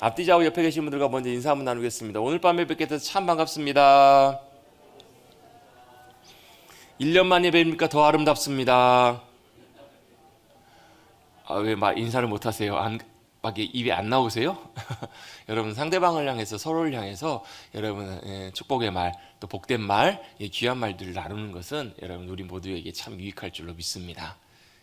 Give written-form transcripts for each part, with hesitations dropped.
앞뒤 좌우 옆에 계신 분들과 먼저 인사 한번 나누겠습니다. 오늘 밤에 뵙게 돼서 참 반갑습니다. 1년 만에 뵙니까 더 아름답습니다. 왜 막 인사를 못 하세요? 막 입에 안 나오세요? 여러분, 상대방을 향해서, 서로를 향해서 여러분 축복의 말, 또 복된 말, 귀한 말들을 나누는 것은 여러분 우리 모두에게 참 유익할 줄로 믿습니다.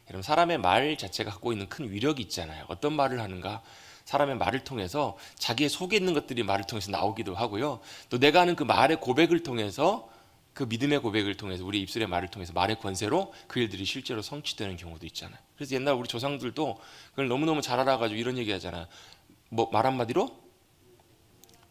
여러분, 사람의 말 자체가 갖고 있는 큰 위력이 있잖아요. 어떤 말을 하는가? 사람의 말을 통해서 자기의 속에 있는 것들이 말을 통해서 나오기도 하고요. 또 내가 하는 그 말의 고백을 통해서, 그 믿음의 고백을 통해서, 우리 입술의 말을 통해서, 말의 권세로 그 일들이 실제로 성취되는 경우도 있잖아요. 그래서 옛날 우리 조상들도 그걸 너무너무 잘 알아가지고 이런 얘기 하잖아. 말 한마디로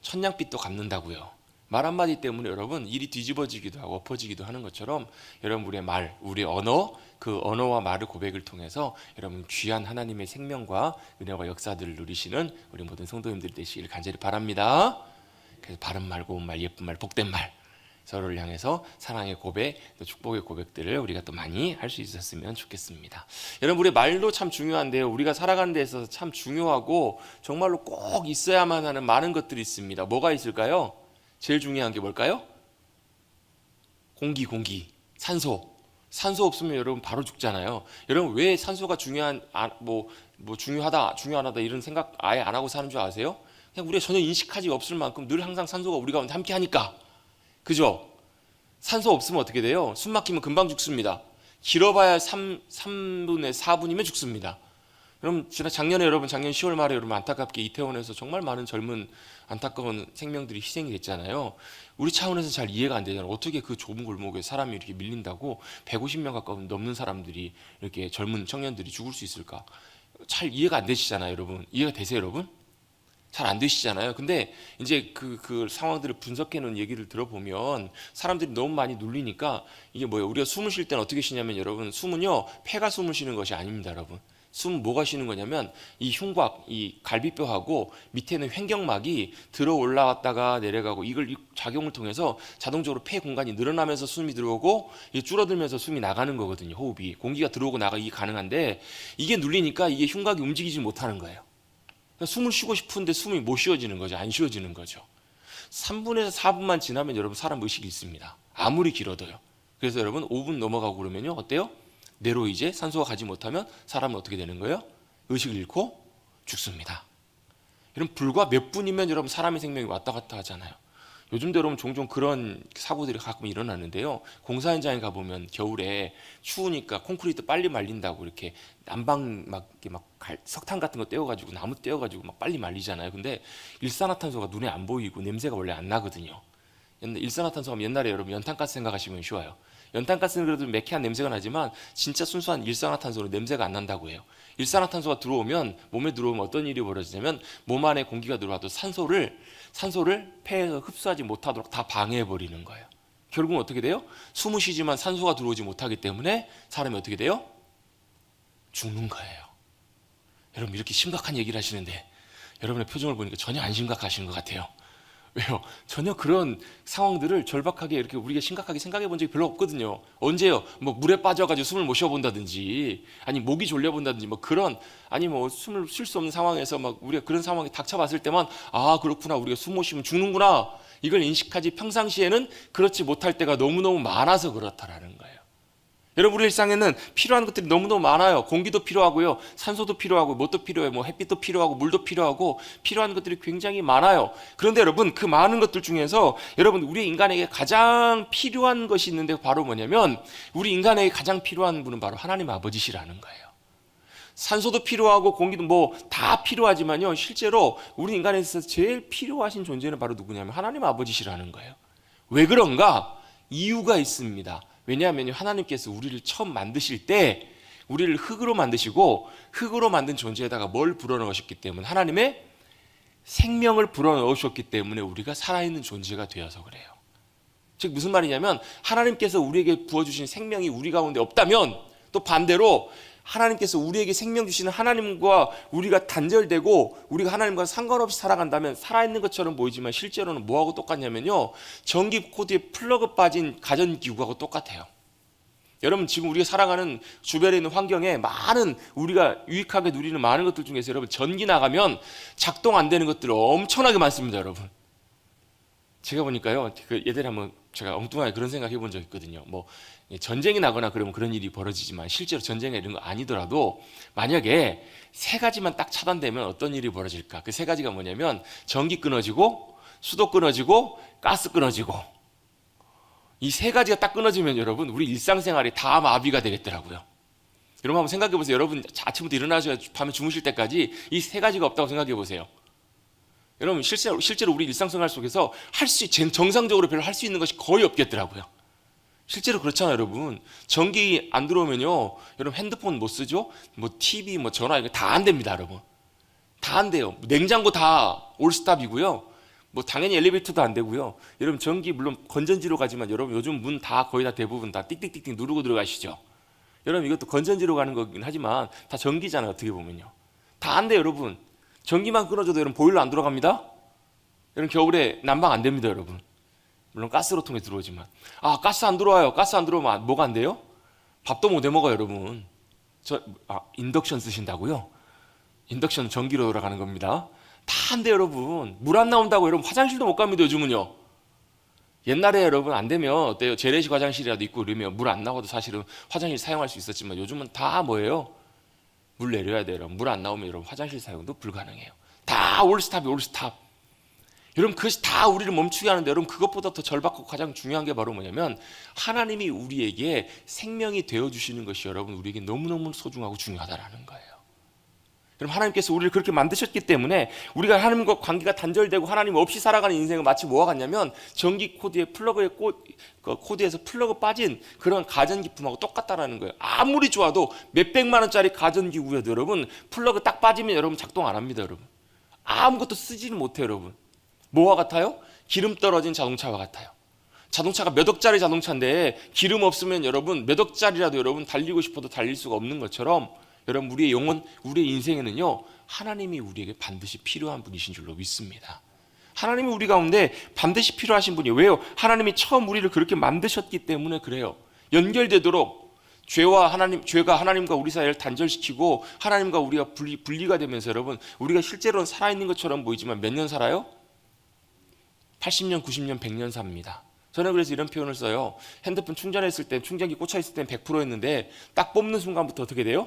천냥빚도 갚는다고요. 말 한마디 때문에 여러분 일이 뒤집어지기도 하고 엎어지기도 하는 것처럼, 여러분 우리의 말, 우리의 언어, 그 언어와 말의 고백을 통해서 여러분 귀한 하나님의 생명과 은혜와 역사들을 누리시는 우리 모든 성도님들 되시길 간절히 바랍니다. 그래서 바른 말, 고운 말, 예쁜 말, 복된 말, 서로를 향해서 사랑의 고백, 또 축복의 고백들을 우리가 또 많이 할 수 있었으면 좋겠습니다. 여러분, 우리의 말도 참 중요한데요, 우리가 살아가는 데 있어서 참 중요하고 정말로 꼭 있어야만 하는 많은 것들이 있습니다. 뭐가 있을까요? 제일 중요한 게 뭘까요? 공기, 산소 없으면 여러분 바로 죽잖아요. 여러분, 왜 산소가 중요하다 이런 생각 아예 안 하고 사는 줄 아세요? 그냥 우리가 전혀 인식하지 없을 만큼 늘 항상 산소가 우리 가운데 함께 하니까. 그죠? 산소 없으면 어떻게 돼요? 숨 막히면 금방 죽습니다. 길어봐야 3분의 4분이면 죽습니다. 여러분, 작년 10월 말에 여러분 안타깝게 이태원에서 정말 많은 젊은 안타까운 생명들이 희생이 됐잖아요. 우리 차원에서 잘 이해가 안 되잖아요. 어떻게 그 좁은 골목에 사람이 이렇게 밀린다고 150명 가까운 넘는 사람들이, 이렇게 젊은 청년들이 죽을 수 있을까? 잘 이해가 안 되시잖아요, 여러분. 이해가 되세요, 여러분? 잘 안 되시잖아요. 근데 이제 그 상황들을 분석해 놓은 얘기를 들어보면 사람들이 너무 많이 눌리니까, 이게 뭐예요? 우리가 숨을 쉴 때는 어떻게 쉬냐면, 여러분, 숨은요, 폐가 숨을 쉬는 것이 아닙니다, 여러분. 숨 뭐가 쉬는 거냐면, 이 흉곽, 이 갈비뼈하고 밑에는 횡격막이 들어 올라왔다가 내려가고, 이걸 이 작용을 통해서 자동적으로 폐 공간이 늘어나면서 숨이 들어오고, 이게 줄어들면서 숨이 나가는 거거든요. 호흡이, 공기가 들어오고 나가기 가능한데, 이게 눌리니까 이게 흉곽이 움직이지 못하는 거예요. 숨을 쉬고 싶은데 숨이 못 쉬어지는 거죠. 안 쉬어지는 거죠. 3분에서 4분만 지나면 여러분 사람 의식이 있습니다. 아무리 길어도요. 그래서 여러분 5분 넘어가고 그러면요, 어때요? 뇌로 이제 산소가 가지 못하면 사람은 어떻게 되는 거예요? 의식을 잃고 죽습니다. 여러분, 불과 몇 분이면 여러분 사람의 생명이 왔다 갔다 하잖아요. 요즘도 여러분 종종 그런 사고들이 가끔 일어나는데요, 공사 현장에 가보면 겨울에 추우니까 콘크리트 빨리 말린다고 이렇게 난방 석탄 같은 거 떼어가지고, 나무 떼어가지고 막 빨리 말리잖아요. 근데 일산화탄소가 눈에 안 보이고 냄새가 원래 안 나거든요. 일산화탄소 하면 옛날에 여러분 연탄가스 생각하시면 쉬워요. 연탄가스는 그래도 매캐한 냄새가 나지만 진짜 순수한 일산화탄소는 냄새가 안 난다고 해요. 일산화탄소가 몸에 들어오면 어떤 일이 벌어지냐면, 몸 안에 공기가 들어와도 산소를 폐에서 흡수하지 못하도록 다 방해해버리는 거예요. 결국은 어떻게 돼요? 숨을 쉬지만 산소가 들어오지 못하기 때문에 사람이 어떻게 돼요? 죽는 거예요. 여러분, 이렇게 심각한 얘기를 하시는데 여러분의 표정을 보니까 전혀 안 심각하신 것 같아요. 왜요? 전혀 그런 상황들을 절박하게 이렇게 우리가 심각하게 생각해 본 적이 별로 없거든요. 언제요? 물에 빠져가지고 숨을 못 쉬어본다든지, 아니 목이 졸려본다든지, 숨을 쉴 수 없는 상황에서 우리가 그런 상황이 닥쳐봤을 때만, 아, 그렇구나, 우리가 숨 못 쉬면 죽는구나, 이걸 인식하지, 평상시에는 그렇지 못할 때가 너무너무 많아서 그렇다라는 거예요. 여러분, 우리 일상에는 필요한 것들이 너무너무 많아요. 공기도 필요하고요, 산소도 필요하고, 뭣도 필요해요, 햇빛도 필요하고, 물도 필요하고, 필요한 것들이 굉장히 많아요. 그런데 여러분, 그 많은 것들 중에서 여러분, 우리 인간에게 가장 필요한 것이 있는데 바로 뭐냐면, 우리 인간에게 가장 필요한 분은 바로 하나님 아버지시라는 거예요. 산소도 필요하고 공기도 다 필요하지만요, 실제로 우리 인간에 있어서 제일 필요하신 존재는 바로 누구냐면 하나님 아버지시라는 거예요. 왜 그런가? 이유가 있습니다. 왜냐하면 하나님께서 우리를 처음 만드실 때 우리를 흙으로 만드시고, 흙으로 만든 존재에다가 뭘 불어넣으셨기 때문에, 하나님의 생명을 불어넣으셨기 때문에 우리가 살아있는 존재가 되어서 그래요. 즉 무슨 말이냐면, 하나님께서 우리에게 부어주신 생명이 우리 가운데 없다면, 또 반대로 하나님께서 우리에게 생명 주시는 하나님과 우리가 단절되고 우리가 하나님과 상관없이 살아간다면 살아있는 것처럼 보이지만 실제로는 뭐하고 똑같냐면요, 전기 코드에 플러그 빠진 가전기구하고 똑같아요. 여러분 지금 우리가 살아가는 주변에 있는 환경에 많은 우리가 유익하게 누리는 많은 것들 중에서 여러분 전기 나가면 작동 안 되는 것들 엄청나게 많습니다. 여러분 제가 보니까요 그 예전에 한번 제가 엉뚱하게 그런 생각 해본 적 있거든요. 뭐 전쟁이 나거나 그러면 그런 일이 벌어지지만 실제로 전쟁이 이런 거 아니더라도 만약에 세 가지만 딱 차단되면 어떤 일이 벌어질까? 그 세 가지가 뭐냐면 전기 끊어지고 수도 끊어지고 가스 끊어지고 이 세 가지가 딱 끊어지면 여러분 우리 일상생활이 다 마비가 되겠더라고요. 여러분 한번 생각해 보세요. 여러분 아침부터 일어나셔서 밤에 주무실 때까지 이 세 가지가 없다고 생각해 보세요. 여러분 실제로 우리 일상생활 속에서 정상적으로 별로 할 수 있는 것이 거의 없겠더라고요. 실제로 그렇잖아요. 여러분 전기 안 들어오면요 여러분 핸드폰 못 쓰죠? 뭐 TV 뭐 전화 이거 다 안 됩니다. 여러분 다 안 돼요. 냉장고 다 올스탑이고요. 뭐 당연히 엘리베이터도 안 되고요. 여러분 전기 물론 건전지로 가지만 여러분 요즘 문 다 거의 다 대부분 다 띡띡띡띡 누르고 들어가시죠. 여러분 이것도 건전지로 가는 거긴 하지만 다 전기잖아요. 어떻게 보면요. 다 안 돼요. 여러분 전기만 끊어져도 여러분 보일러 안 들어갑니다. 여러분 겨울에 난방 안 됩니다. 여러분 물론 가스로 통해 들어오지만 가스 안 들어와요. 가스 안 들어오면 뭐가 안 돼요? 밥도 못 해 먹어요. 여러분 인덕션 쓰신다고요? 인덕션 전기로 돌아가는 겁니다. 다 안 돼요. 여러분 물 안 나온다고 여러분 화장실도 못 갑니다. 요즘은요. 옛날에 여러분 안 되면 어때요? 재래식 화장실이라도 있고 그러면 물 안 나와도 사실은 화장실 사용할 수 있었지만 요즘은 다 뭐예요? 물 내려야 돼요. 여러분 물 안 나오면 여러분 화장실 사용도 불가능해요. 다 올스탑이 올스탑. 여러분 그것이 다 우리를 멈추게 하는데 여러분 그것보다 더 절박하고 가장 중요한 게 바로 뭐냐면 하나님이 우리에게 생명이 되어주시는 것이 여러분 우리에게 너무너무 소중하고 중요하다는 거예요. 여러분 하나님께서 우리를 그렇게 만드셨기 때문에 우리가 하나님과 관계가 단절되고 하나님 없이 살아가는 인생은 마치 뭐와 같냐면 전기 코드에 코드에서 플러그 빠진 그런 가전기품하고 똑같다라는 거예요. 아무리 좋아도 몇백만 원짜리 가전기구여도 여러분 플러그 딱 빠지면 여러분 작동 안 합니다. 여러분 아무것도 쓰지는 못해요. 여러분 뭐와 같아요? 기름 떨어진 자동차와 같아요. 자동차가 몇 억짜리 자동차인데 기름 없으면 여러분 몇 억짜리라도 여러분 달리고 싶어도 달릴 수가 없는 것처럼 여러분 우리의 영혼, 우리의 인생에는요 하나님이 우리에게 반드시 필요한 분이신 줄로 믿습니다. 하나님이 우리 가운데 반드시 필요하신 분이에요. 왜요? 하나님이 처음 우리를 그렇게 만드셨기 때문에 그래요. 연결되도록 죄가 하나님과 우리 사이를 단절시키고 하나님과 우리가 분리가 되면서 여러분 우리가 실제로는 살아있는 것처럼 보이지만 몇 년 살아요? 80년, 90년, 100년 삽니다. 저는 그래서 이런 표현을 써요. 핸드폰 충전했을 때 충전기 꽂혀있을 땐 100%였는데 딱 뽑는 순간부터 어떻게 돼요?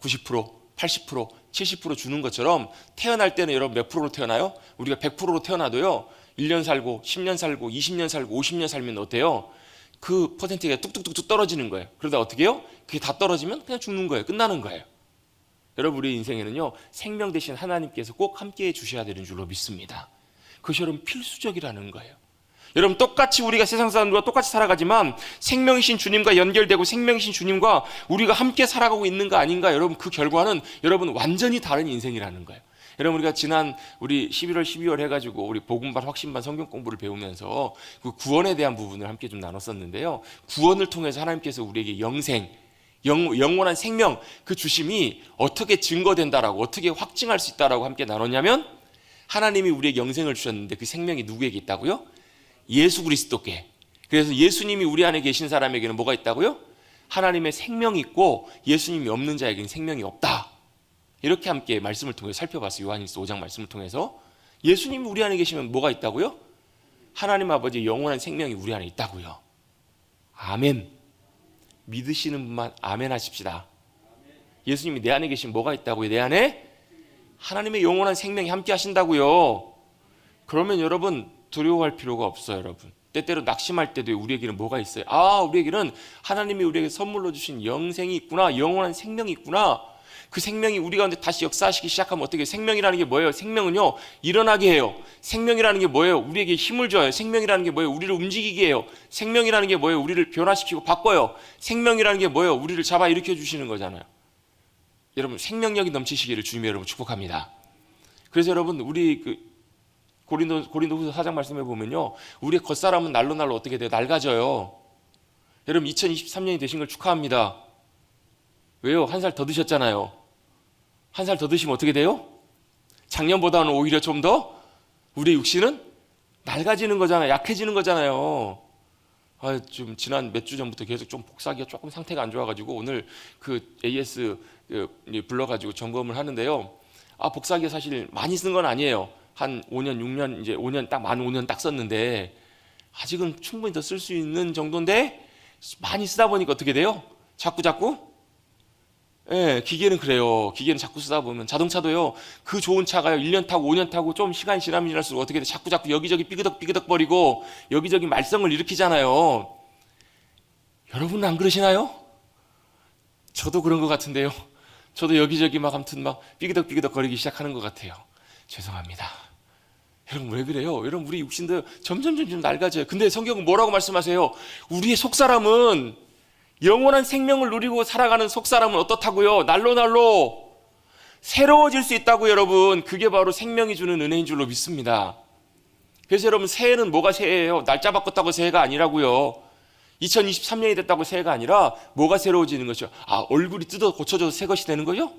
90%, 80%, 70% 주는 것처럼 태어날 때는 여러분 몇 프로로 태어나요? 우리가 100%로 태어나도요 1년 살고 10년 살고 20년 살고 50년 살면 어때요? 그 퍼센티지가 뚝뚝뚝뚝 떨어지는 거예요. 그러다 어떻게 해요? 그게 다 떨어지면 그냥 죽는 거예요. 끝나는 거예요. 여러분 우리 인생에는요 생명 대신 하나님께서 꼭 함께해 주셔야 되는 줄로 믿습니다. 그것이 여러분 필수적이라는 거예요. 여러분 똑같이 우리가 세상 사람들과 똑같이 살아가지만 생명이신 주님과 연결되고 생명이신 주님과 우리가 함께 살아가고 있는 거 아닌가? 여러분 그 결과는 여러분 완전히 다른 인생이라는 거예요. 여러분 우리가 지난 우리 11월 12월 해가지고 우리 복음반 확신반 성경 공부를 배우면서 그 구원에 대한 부분을 함께 좀 나눴었는데요. 구원을 통해서 하나님께서 우리에게 영원한 생명 그 주심이 어떻게 증거된다라고 어떻게 확증할 수 있다라고 함께 나눴냐면 하나님이 우리에게 영생을 주셨는데 그 생명이 누구에게 있다고요? 예수 그리스도께. 그래서 예수님이 우리 안에 계신 사람에게는 뭐가 있다고요? 하나님의 생명이 있고 예수님이 없는 자에게는 생명이 없다. 이렇게 함께 말씀을 통해 살펴봤어요. 요한일서 5장 말씀을 통해서 예수님이 우리 안에 계시면 뭐가 있다고요? 하나님 아버지의 영원한 생명이 우리 안에 있다고요. 아멘. 믿으시는 분만 아멘 하십시다. 예수님이 내 안에 계시면 뭐가 있다고요? 내 안에 하나님의 영원한 생명이 함께 하신다고요. 그러면 여러분 두려워할 필요가 없어요. 여러분 때때로 낙심할 때도 우리에게는 뭐가 있어요? 우리에게는 하나님이 우리에게 선물로 주신 영생이 있구나. 영원한 생명이 있구나. 그 생명이 우리 가운데 다시 역사하시기 시작하면 어떻게 해요? 생명이라는 게 뭐예요? 생명은요 일어나게 해요. 생명이라는 게 뭐예요? 우리에게 힘을 줘요. 생명이라는 게 뭐예요? 우리를 움직이게 해요. 생명이라는 게 뭐예요? 우리를 변화시키고 바꿔요. 생명이라는 게 뭐예요? 우리를 잡아 일으켜 주시는 거잖아요. 여러분 생명력이 넘치시기를 주님이 여러분 축복합니다. 그래서 여러분 우리 고린도후서 4장 말씀해 보면요 우리의 겉사람은 날로 어떻게 돼요? 낡아져요. 여러분 2023년이 되신 걸 축하합니다. 왜요? 한 살 더 드셨잖아요. 한 살 더 드시면 어떻게 돼요? 작년보다는 오히려 좀 더 우리의 육신은 낡아지는 거잖아요. 약해지는 거잖아요. 좀 지난 몇 주 전부터 계속 좀 복사기가 조금 상태가 안 좋아가지고 오늘 그 AS 불러가지고 점검을 하는데요. 복사기가 사실 많이 쓴 건 아니에요. 한 5년, 6년, 이제 5년 딱 만 5년 딱 썼는데 아직은 충분히 더 쓸 수 있는 정도인데 많이 쓰다 보니까 어떻게 돼요? 자꾸 예, 기계는 그래요. 기계는 자꾸 쓰다 보면 자동차도요. 그 좋은 차가요. 1년 타고 5년 타고 좀 시간이 지나면 지날수록 어떻게 돼? 자꾸 여기저기 삐그덕 버리고 여기저기 말썽을 일으키잖아요. 여러분은 안 그러시나요? 저도 그런 것 같은데요. 저도 여기저기 막 아무튼 막 삐그덕 거리기 시작하는 것 같아요. 죄송합니다. 여러분 왜 그래요? 여러분 우리 육신도 점점 낡아져요. 근데 성경은 뭐라고 말씀하세요? 우리의 속사람은 영원한 생명을 누리고 살아가는 속사람은 어떻다고요? 날로 새로워질 수 있다고 여러분. 그게 바로 생명이 주는 은혜인 줄로 믿습니다. 그래서 여러분 새해는 뭐가 새해예요? 날짜 바꿨다고 새해가 아니라고요. 2023년이 됐다고 새해가 아니라 뭐가 새로워지는 것이요? 얼굴이 뜯어 고쳐져서 새 것이 되는 거요?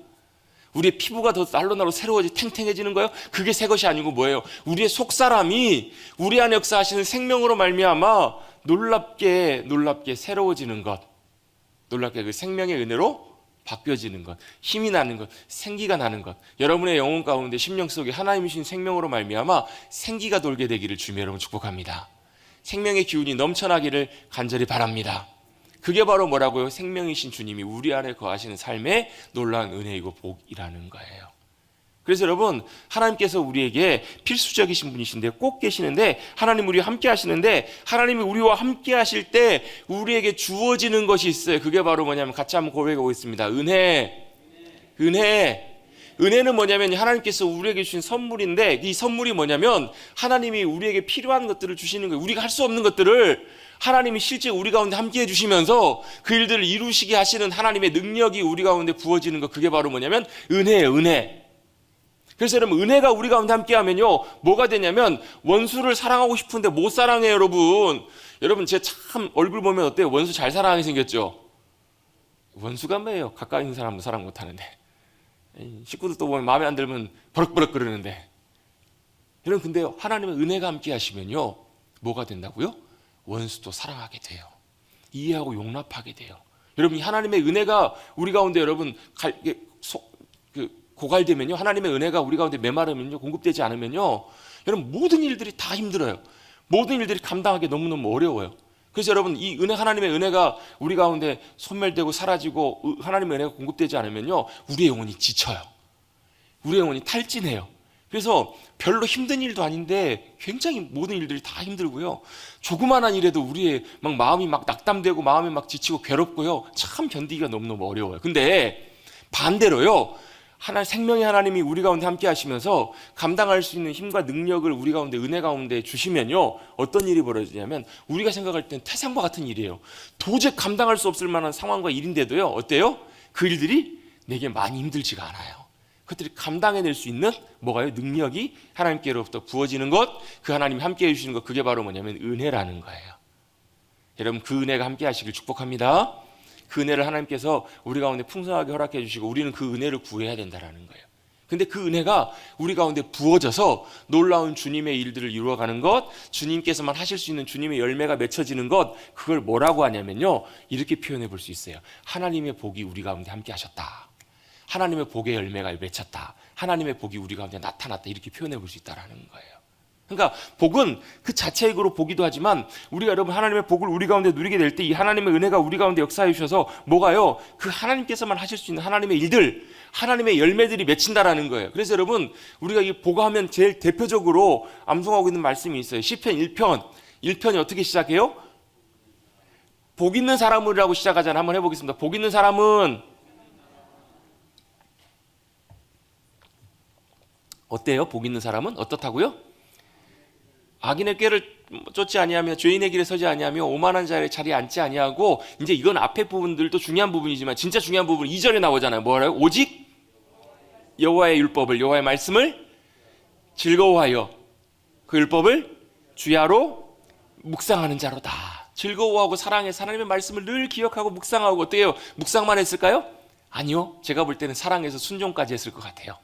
우리의 피부가 더 날로 새로워지 탱탱해지는 거요? 그게 새 것이 아니고 뭐예요? 우리의 속사람이 우리 안에 역사하시는 생명으로 말미암아 놀랍게 새로워지는 것. 놀랍게 그 생명의 은혜로 바뀌어지는 것, 힘이 나는 것, 생기가 나는 것. 여러분의 영혼 가운데 심령 속에 하나님이 주신 생명으로 말미암아 생기가 돌게 되기를 주며 여러분 축복합니다. 생명의 기운이 넘쳐나기를 간절히 바랍니다. 그게 바로 뭐라고요? 생명이신 주님이 우리 안에 거하시는 삶의 놀라운 은혜이고 복이라는 거예요. 그래서 여러분 하나님께서 우리에게 필수적이신 분이신데 꼭 계시는데 하나님 우리와 함께 하시는데 하나님이 우리와 함께 하실 때 우리에게 주어지는 것이 있어요. 그게 바로 뭐냐면 같이 한번 고백해 보겠습니다. 은혜는 뭐냐면 하나님께서 우리에게 주신 선물인데 이 선물이 뭐냐면 하나님이 우리에게 필요한 것들을 주시는 거예요. 우리가 할 수 없는 것들을 하나님이 실제 우리 가운데 함께 해주시면서 그 일들을 이루시게 하시는 하나님의 능력이 우리 가운데 부어지는 것. 그게 바로 뭐냐면 은혜예요. 은혜. 그래서 여러분 은혜가 우리 가운데 함께하면요 뭐가 되냐면 원수를 사랑하고 싶은데 못 사랑해요. 여러분 제 참 얼굴 보면 어때요? 원수 잘 사랑하게 생겼죠? 원수가 뭐예요? 가까이 있는 사람도 사랑 못하는데 식구들 또 보면 마음에 안 들면 버럭버럭 그러는데 여러분 근데 하나님의 은혜가 함께하시면요 뭐가 된다고요? 원수도 사랑하게 돼요. 이해하고 용납하게 돼요. 여러분 하나님의 은혜가 우리 가운데 여러분 고갈되면요 하나님의 은혜가 우리 가운데 메마르면요 공급되지 않으면요 여러분 모든 일들이 다 힘들어요. 모든 일들이 감당하기 너무너무 어려워요. 그래서 여러분 이 하나님의 은혜가 우리 가운데 소멸되고 사라지고 하나님의 은혜가 공급되지 않으면요 우리의 영혼이 지쳐요. 우리의 영혼이 탈진해요. 그래서 별로 힘든 일도 아닌데 굉장히 모든 일들이 다 힘들고요 조그만한 일에도 우리의 막 마음이 막 낙담되고 마음이 막 지치고 괴롭고요 참 견디기가 너무너무 어려워요. 근데 반대로요 생명의 하나님이 우리 가운데 함께 하시면서 감당할 수 있는 힘과 능력을 우리 가운데 은혜 가운데 주시면요 어떤 일이 벌어지냐면 우리가 생각할 땐 태산과 같은 일이에요. 도저히 감당할 수 없을 만한 상황과 일인데도요 어때요? 그 일들이 내게 많이 힘들지가 않아요. 그것들이 감당해낼 수 있는 뭐가요? 능력이 하나님께로부터 부어지는 것, 그 하나님이 함께 해주시는 것. 그게 바로 뭐냐면 은혜라는 거예요. 여러분 그 은혜가 함께 하시길 축복합니다. 그 은혜를 하나님께서 우리 가운데 풍성하게 허락해 주시고 우리는 그 은혜를 구해야 된다는 거예요. 근데 그 은혜가 우리 가운데 부어져서 놀라운 주님의 일들을 이루어가는 것, 주님께서만 하실 수 있는 주님의 열매가 맺혀지는 것, 그걸 뭐라고 하냐면요 이렇게 표현해 볼 수 있어요. 하나님의 복이 우리 가운데 함께 하셨다. 하나님의 복의 열매가 맺혔다. 하나님의 복이 우리 가운데 나타났다. 이렇게 표현해 볼 수 있다는 거예요. 그러니까 복은 그 자체이고로 보기도 하지만 우리가 여러분 하나님의 복을 우리 가운데 누리게 될 때 이 하나님의 은혜가 우리 가운데 역사해 주셔서 뭐가요? 그 하나님께서만 하실 수 있는 하나님의 일들, 하나님의 열매들이 맺힌다라는 거예요. 그래서 여러분 우리가 이 복하면 제일 대표적으로 암송하고 있는 말씀이 있어요. 시편 1편이 어떻게 시작해요? 복 있는 사람이라고 시작하잖아요. 한번 해보겠습니다. 복 있는 사람은 어때요? 복 있는 사람은 어떻다고요? 악인의 꾀를 쫓지 아니하며 죄인의 길에 서지 아니하며 오만한 자의 자리에 앉지 아니하고 이제 이건 앞에 부분들도 중요한 부분이지만 진짜 중요한 부분 2절에 나오잖아요. 뭐라요? 오직 여호와의 율법을 여호와의 말씀을 즐거워하여 그 율법을 주야로 묵상하는 자로다. 즐거워하고 사랑해서 하나님의 말씀을 늘 기억하고 묵상하고 어때요? 묵상만 했을까요? 아니요. 제가 볼 때는 사랑해서 순종까지 했을 것 같아요.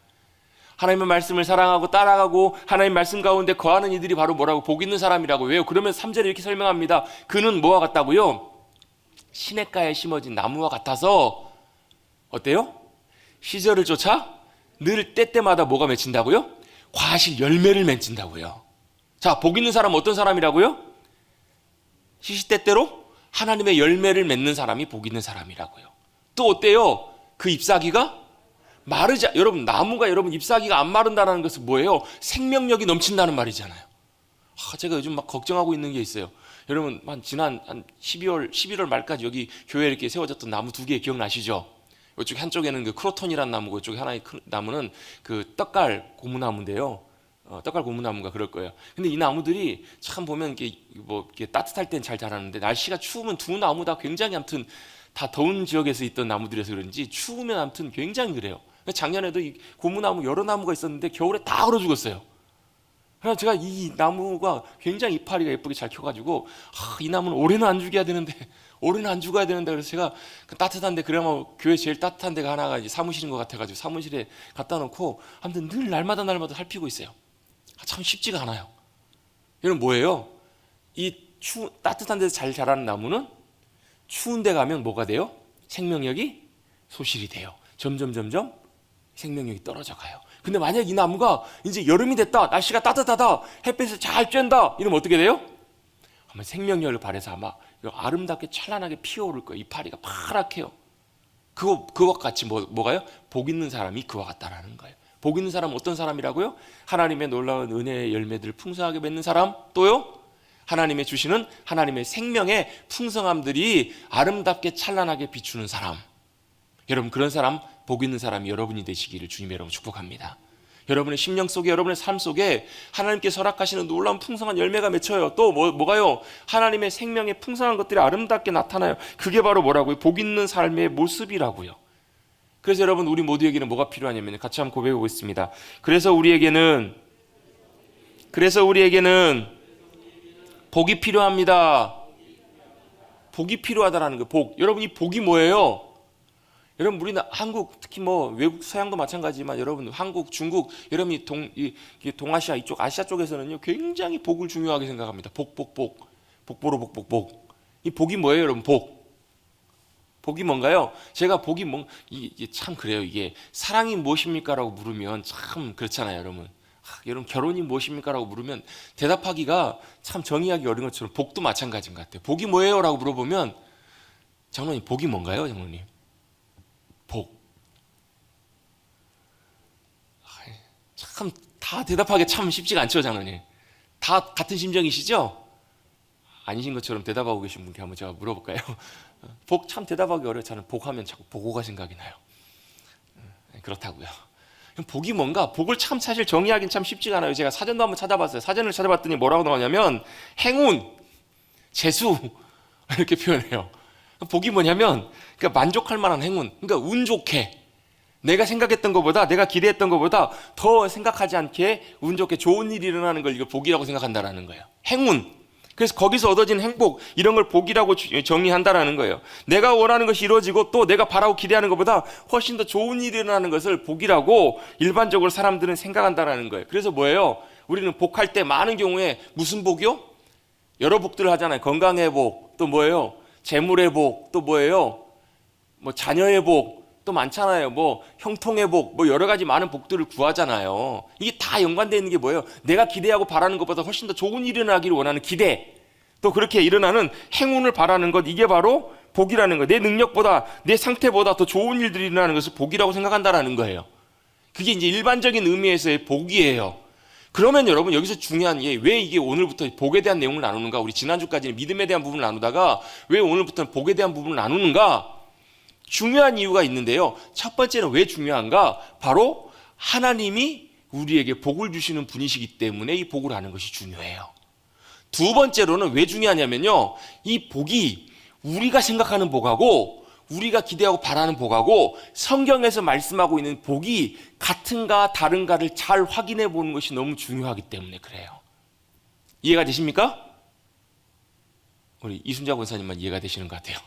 하나님의 말씀을 사랑하고 따라가고 하나님의 말씀 가운데 거하는 이들이 바로 뭐라고? 복 있는 사람이라고. 왜요? 그러면 3절에 이렇게 설명합니다. 그는 뭐와 같다고요? 시냇가에 심어진 나무와 같아서 어때요? 시절을 쫓아 늘 때때마다 뭐가 맺힌다고요? 과실 열매를 맺힌다고요. 자, 복 있는 사람은 어떤 사람이라고요? 시시때때로 하나님의 열매를 맺는 사람이 복 있는 사람이라고요. 또 어때요? 그 잎사귀가 마르지, 여러분 나무가 여러분 잎사귀가 안 마른다는 것은 뭐예요? 생명력이 넘친다는 말이잖아요. 제가 요즘 막 걱정하고 있는 게 있어요. 여러분 지난 11월 말까지 여기 교회에 이렇게 세워졌던 나무 2개 기억나시죠? 이쪽 한쪽에는 그 크로톤이라는 나무고 이쪽에 하나의 나무는 그 떡갈 고무나무인데요. 떡갈 고무나무가 그럴 거예요. 근데 이 나무들이 참 보면 이렇게 따뜻할 땐 잘 자라는데 날씨가 추우면 두 나무 다 굉장히 아무튼 다 더운 지역에서 있던 나무들이라서 그런지 추우면 아무튼 굉장히 그래요. 작년에도 이 고무나무 여러 나무가 있었는데 겨울에 다 얼어 죽었어요. 그래서 제가 이 나무가 굉장히 이파리가 예쁘게 잘 켜가지고 이 나무는 올해는 안 죽여야 되는데 올해는 안 죽어야 되는데 그래서 제가 그 따뜻한데 그나마 교회 제일 따뜻한 데가 하나가 이제 사무실인 것 같아가지고 사무실에 갖다 놓고 아무튼 늘 날마다 살피고 있어요. 참 쉽지가 않아요. 이건 뭐예요? 이 따뜻한 데서 잘 자라는 나무는 추운 데 가면 뭐가 돼요? 생명력이 소실이 돼요. 점점 생명력이 떨어져 가요. 근데 만약 이 나무가 이제 여름이 됐다, 날씨가 따뜻하다, 햇빛을 잘 쬐다 이러면 어떻게 돼요? 아마 생명력을 발해서 아마 아름답게 찬란하게 피어오를 거예요. 이파리가 파랗게요. 그와 같이 뭐가요? 복 있는 사람이 그와 같다라는 거예요. 복 있는 사람은 어떤 사람이라고요? 하나님의 놀라운 은혜의 열매들을 풍성하게 맺는 사람, 또요 하나님의 주시는 하나님의 생명의 풍성함들이 아름답게 찬란하게 비추는 사람. 여러분 그런 사람, 복 있는 사람이 여러분이 되시기를 주님의 이름으로 축복합니다. 여러분의 심령 속에, 여러분의 삶 속에 하나님께서 허락하시는 놀라운 풍성한 열매가 맺혀요. 또 뭐가요? 하나님의 생명의 풍성한 것들이 아름답게 나타나요. 그게 바로 뭐라고요? 복 있는 삶의 모습이라고요. 그래서 여러분 우리 모두에게는 뭐가 필요하냐면 같이 한번 고백해 보겠습니다. 그래서 우리에게는 복이 필요합니다. 복이 필요하다라는 거예요. 복. 여러분 이 복이 뭐예요? 여러분 우리는 한국 특히 외국 서양도 마찬가지지만 여러분 한국, 중국, 여러분 이 동아시아 이쪽 아시아 쪽에서는요 굉장히 복을 중요하게 생각합니다. 복보로 복. 이 복이 뭐예요, 여러분? 복이 뭔가요? 제가 복이 이게 참 그래요. 이게 사랑이 무엇입니까라고 물으면 참 그렇잖아요, 여러분. 여러분 결혼이 무엇입니까라고 물으면 대답하기가 참 정의하기 어려운 것처럼 복도 마찬가지인 것 같아요. 복이 뭐예요라고 물어보면 장로님 복이 뭔가요, 장로님? 복. 참 다 대답하기 참 쉽지가 않죠, 장로님. 다 같은 심정이시죠? 아니신 것처럼 대답하고 계신 분께 한번 제가 물어볼까요? 복 참 대답하기 어려워요. 저는 복하면 자꾸 보고가 생각이 나요. 그렇다고요. 복이 뭔가? 복을 참 사실 정의하기는 참 쉽지가 않아요. 제가 사전도 한번 찾아봤어요. 사전을 찾아봤더니 뭐라고 나오냐면 행운, 재수 이렇게 표현해요. 복이 뭐냐면 그러니까 만족할 만한 행운, 그러니까 운 좋게 내가 생각했던 것보다 내가 기대했던 것보다 더 생각하지 않게 운 좋게 좋은 일이 일어나는 걸 이거 복이라고 생각한다라는 거예요. 행운. 그래서 거기서 얻어진 행복 이런 걸 복이라고 정의한다라는 거예요. 내가 원하는 것이 이루어지고 또 내가 바라고 기대하는 것보다 훨씬 더 좋은 일이 일어나는 것을 복이라고 일반적으로 사람들은 생각한다라는 거예요. 그래서 뭐예요? 우리는 복할 때 많은 경우에 무슨 복이요? 여러 복들을 하잖아요. 건강의 복, 또 뭐예요? 재물의 복, 또 뭐예요? 자녀의 복, 또 많잖아요. 형통의 복, 여러 가지 많은 복들을 구하잖아요. 이게 다 연관되어 있는 게 뭐예요? 내가 기대하고 바라는 것보다 훨씬 더 좋은 일이 일어나기를 원하는 기대, 또 그렇게 일어나는 행운을 바라는 것, 이게 바로 복이라는 거예요. 내 능력보다 내 상태보다 더 좋은 일들이 일어나는 것을 복이라고 생각한다라는 거예요. 그게 이제 일반적인 의미에서의 복이에요. 그러면 여러분 여기서 중요한 게 왜 이게 오늘부터 복에 대한 내용을 나누는가? 우리 지난주까지는 믿음에 대한 부분을 나누다가 왜 오늘부터는 복에 대한 부분을 나누는가? 중요한 이유가 있는데요. 첫 번째는 왜 중요한가? 바로 하나님이 우리에게 복을 주시는 분이시기 때문에 이 복을 아는 것이 중요해요. 두 번째로는 왜 중요하냐면요. 이 복이 우리가 생각하는 복하고 우리가 기대하고 바라는 복하고 성경에서 말씀하고 있는 복이 같은가 다른가를 잘 확인해 보는 것이 너무 중요하기 때문에 그래요. 이해가 되십니까? 우리 이순자 권사님만 이해가 되시는 것 같아요.